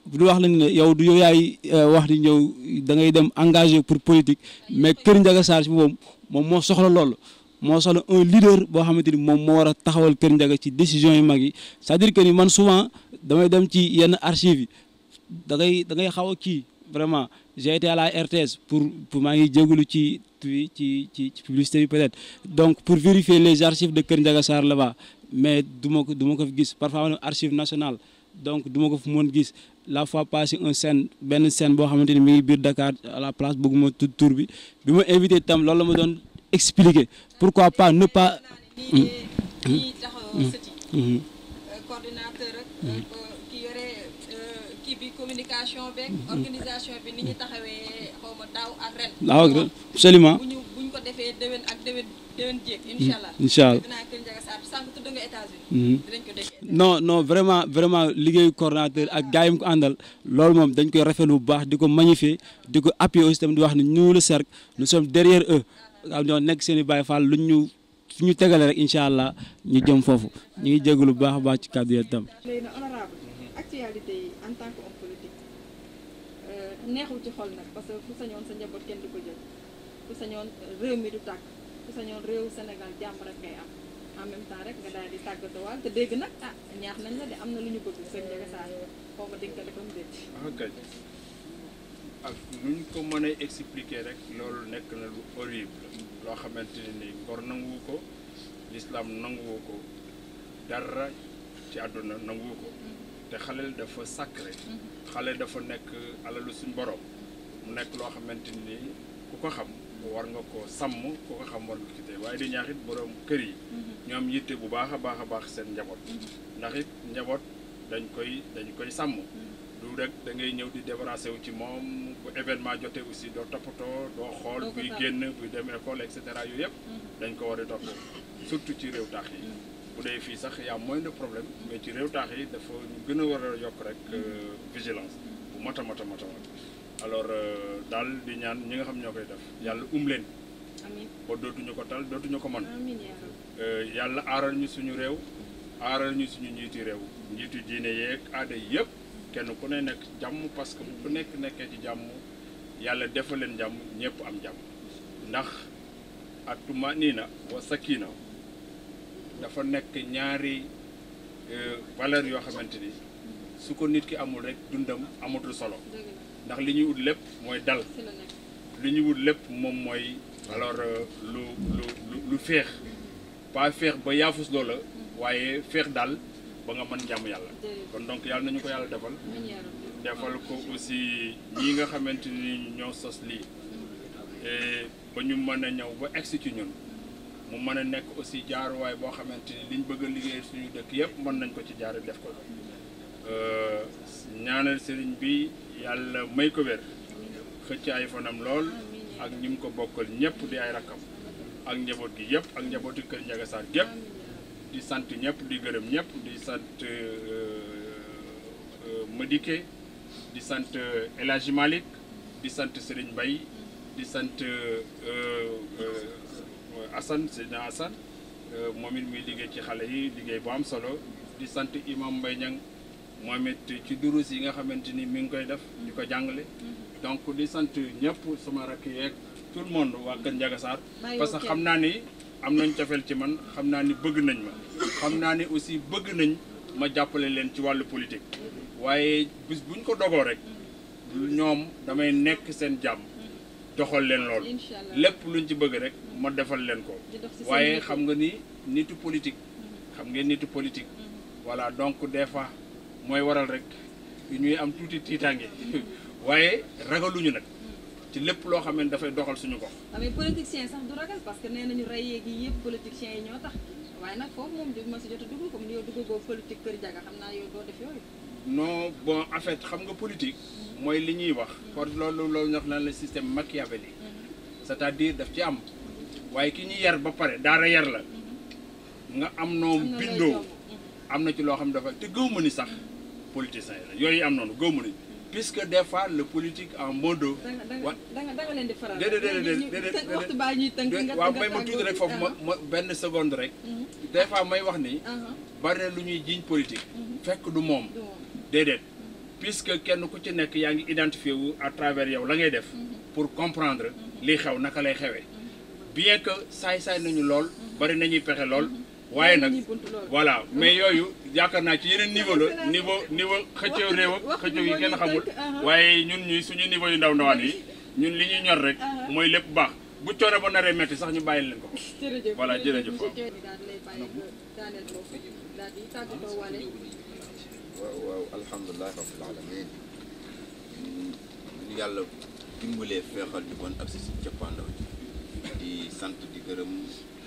du wax lañ ne yow du yow yaay wax ni ñëw da ngay dem engagé pour politique mais Kër Ndiaga Sarr ci moom moo soxla loolu moo soxla un leader boo xamante ni moom moo war a taxawal Kër Ndiaga ci décision yu mag yi c'est-à-dire que ni man souvent damay dem ci yenn archives yi da ngay xaw a kii vraiment j'ai été à la RTS pour maa ngi jégalu ci publicité bi peut-être donc pour vérifier les archives de Kër Ndiaga Sarr là-bas mais du ma ko fi gis parfois ma archive nationale donc du ma ko fi mën gis la fois passée benn scène boo xamante ni mi ngi biir Dakar à la place bëgguma tudd tur bi ma invité tam loolu la ma doon expliquer pourquoi pas ne pas coordinateur ak ki yore kii bi communication beeg organisation bi ni ñu taxawee xaw ma daaw ak ren absolument buñ ko defee déwén ak déwén jéeg incha allah dinaa Kër Ndiaga Sarr sànq tudd nga États-Unis dinañ ko dégg non vraiment liggéeyu coordinateur ak gars yi mu ko àndal loolu moom dañ koy rafetlu bu baax di ko magnifier di ko appuyer aussi tamit di wax ne nous le cercle nous sommes derrière eux am ñoo nekk seen i Baye Fall fu ñu tegale rek incha allah ñu jëm foofu ñu ngi jégalu bu baax a baax ci kàddu yi tam. léegi nag honorable actualité yi en tant que homme politique neexul ci xol nag parce que fu sañoon sa njaboot kenn du ko jël fu sañoon réew mi du tàkk fu sañoon réew Sénégal jàmm rek ngay am en même temps rek nga daal di tàggatoo waal te dégg nag ñaax nañ la de am na lu ñu bëgg Kër Ndiaga Sarr xaw ma dégg nga defam déet. kay ak nuñ ko mën a expliquer rek loolu nekk na lu horrible loo xamante ni ngor nanguwu ko l'islam nanguwu ko dara ci àdduna nanguwu ko te xaleel dafa sacré xale dafa nekk alalu suñ borom mu nekk loo xamante ni ku ko xam war nga ko sàmm ku ko xam war nga ko ci waaye di ñaaxit borom kër yi ñoom yitte bu baax a baax seen njaboot ndax it njaboot dañ koy sàmm du rek da ngay ñëw di débarrassé wu ci moom bu événement jotee aussi doo toppatoo doo xool buy génn buy dem école et cetera yooyu yëpp dañ ko war a topp surtout ci réew taax yi bu dee fii sax y a moins de problème mais ci réew taax yi dafa ñu gën a war a yokk rek vigilance bu mat a alors daal di ñaan ñi nga xam ñoo koy def yàlla leen ba dootuñu ko tal dootuñu ko mën yàlla aaral ñu suñu réew aaral ñu suñu njiitu réew njiitu diine yeeg aada yëpp kenn ku ne nekk jàmm parce que bu nekk nekkee ci jàmm yàlla defal leen jàmm ñëpp am jàmm ndax at-tumaaniina wa sakiina dafa nekk ñaari valeur yoo xamante ni su ko nit ki amul rek dundam amatul solo ndax li ñuy wut lépp mooy dal li ñuy wut lépp moom mooy alors lu féex pas féex ba yaafus loola waaye féex daal ba nga mën jàmm yàlla kon donc yàlla nañu ko yàlla defal ko aussi ñi nga xamante ni ñoo sos lii ba ñu mën a ñëw ba egsi ci ñun mu mën a nekk aussi jaaruwaay boo xamante ni liñ bëgg a liggéey suñu dëkk yëpp mën nañ ko ci jaare def ko ñaanal sëriñ bi yàlla may ko wér xëcc ay fanam lool ak ñi mu ko bokkal ñëpp di ay rakkam ak njaboot gi yëpp ak njabooti Kër Ndiaga Sarr gépp di sant ñëpp di gërëm ñëpp di sant Madické di sant El Hadji Malick di sant Serigne Mbaye di sant Assane Seydina Assane moom it muy liggéey ci xale yi liggéey bu am solo di sant Imam Mbaye Niang moom it ci durus yi nga xamante ni mi ngi koy def di ko jàngale donc di sant ñëpp sama rakk yeeg tout le monde waa Kër Ndiaga Sarr parce que xam naa ni am nañ cofeel ci man xam naa ni bëgg nañ ma xam naa ni aussi bëgg nañ ma jàppale leen ci wàllu politique waaye bis buñ ko dogoo rek ñoom damay nekk seen jàmm doxal leen lool lépp luñ ci bëgg rek ma defal leen ko waaye xam nga ni nitu politique xam ngeen nitu politique voilà donc des fois mooy waral rek ñuy am tuuti tiitaange waaye ragaluñu nag ci lépp loo xam ne dafay doxal suñu gox. mais politicien sax du ragal parce que nee nañu rey yeeg yi yëpp politiciens yi ñoo tax waaye nag foofu moom du ma si jot a dugg comme ni yow duggagoo politique Kër Ndiaga xam naa yow doo def yooyu. non bon en fait xam nga politique mooy li ñuy wax kon loolu ñox naan le système machiavélique c'est-à-dire daf ci am waaye ki ñuy yar ba pare daara yar la nga am noonu bindoo am na ci loo xam dafa te gëw ma ni sax politicien la yooyu am noonu gëw ma ni puisque des fois le politique en modo. da nga leen di faral déedéet waxtu baa ñuy tënk nga waaw may ma tuuti rek foofu ma benn seconde rek des fois may wax ni bari na lu ñuy jiiñ politique fekk du moom déedéet puisque kenn ku ci nekk yaa ngi identifié wu à travers yow la ngay def pour comprendre li xew naka lay xewee bien que saay-saay nañu lool bari nañuy pexe lool waaye nag voilà mais yooyu yaakaar naa ci yeneen niveau la niveau xëccoo réew ak xëccoo yi kenn xamul waaye ñun ñuy suñu niveau yu ndaw ndawaan yi ñun li ñuy ñor rek mooy lépp baax bu coono ba naree metti sax ñu bàyyi leen ko voilà jërëjëf waaw alhamdulilah rabbil alamin ñu yàlla dimbalee feexal ñu bon ak si cappaandaw di sant di gërëm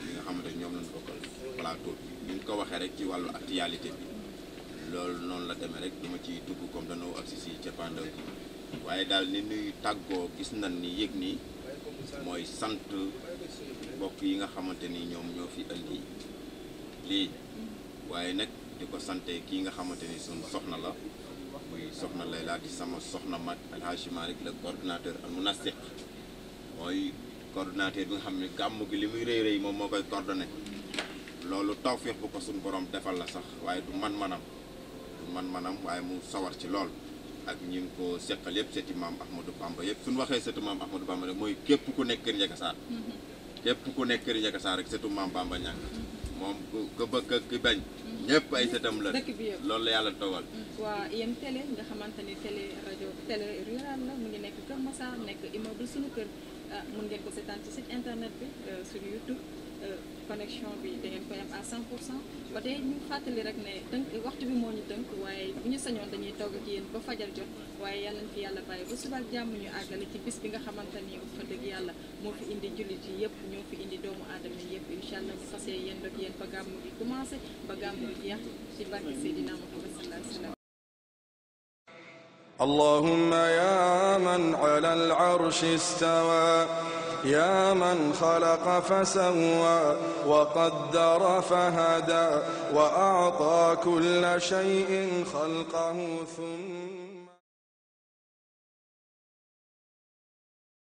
li nga xamante ñoom lañ bokkal plateau bi ñu ko waxee rek ci wàllu actualité bi loolu noonu la demee rek dama ci dugg comme dañoo agsi si cappaandaw gi waaye daal ni ñuy tàggoo gis nañ ni yëg nii mooy sant mbokk yi nga xamante ni ñoom ñoo fi indi lii waaye nag di ko sante kii nga xamante ni suñu soxna la muy soxna Layla di sama soxna mag El Hadji Malick le coordinateur al munassiq mooy coordinateur bi nga xam ne gàmm gi li muy rëy rëy moom moo koy coordonné loolu tawfeex bu ko suñu borom defal la sax waaye du man-manam waaye mu sawar ci lool ak ñi ngi ko seqal yëpp seeti maam Ahmadou Bamba yëpp suñu waxee seetu maam Ahmadou Bamba rek mooy képp ku nekk Kër Ndiaga Sarr képp ku nekk Kër Ndiaga Sarr rek seetu maam Bamba ñàng moom ku bëgg ak ki bañ ñëpp ay sëtam la dëkk bi yëpp loolu la yàlla dogal. waa yéen télé nga xamante ni télé rajo télé rural la mu ngi nekk Kër Massar nekk immeuble suñu kër mun ngeen ko seetaan ci site internet bi sur YouTube connexion bi da ngeen koy am à 100% ba tey ñu fàttali rek ne tënk waxtu bi moo ñu tënk waaye bu ñu sañoon dañuy togg ak yéen ba fajar jot waaye yàlla na fi yàlla bàyyi ba suba ak jàmm ñu àggale ci bis bi nga xamante ni fa dëgg yàlla moo fi indi jullit yi yëpp ñoo fi indi doomu aadama yi yëpp incha allah ñu fasee yéen ak yéen ba gàmmu gi commencé ba gàmmu gi jeex ci barke Seydina Muhammad sallallahu alayhi wa sallam. اللهم يا من على العرش استوى يا من خلق فسوى وقدر فهدى وأعطى كل شيء خلقه ثم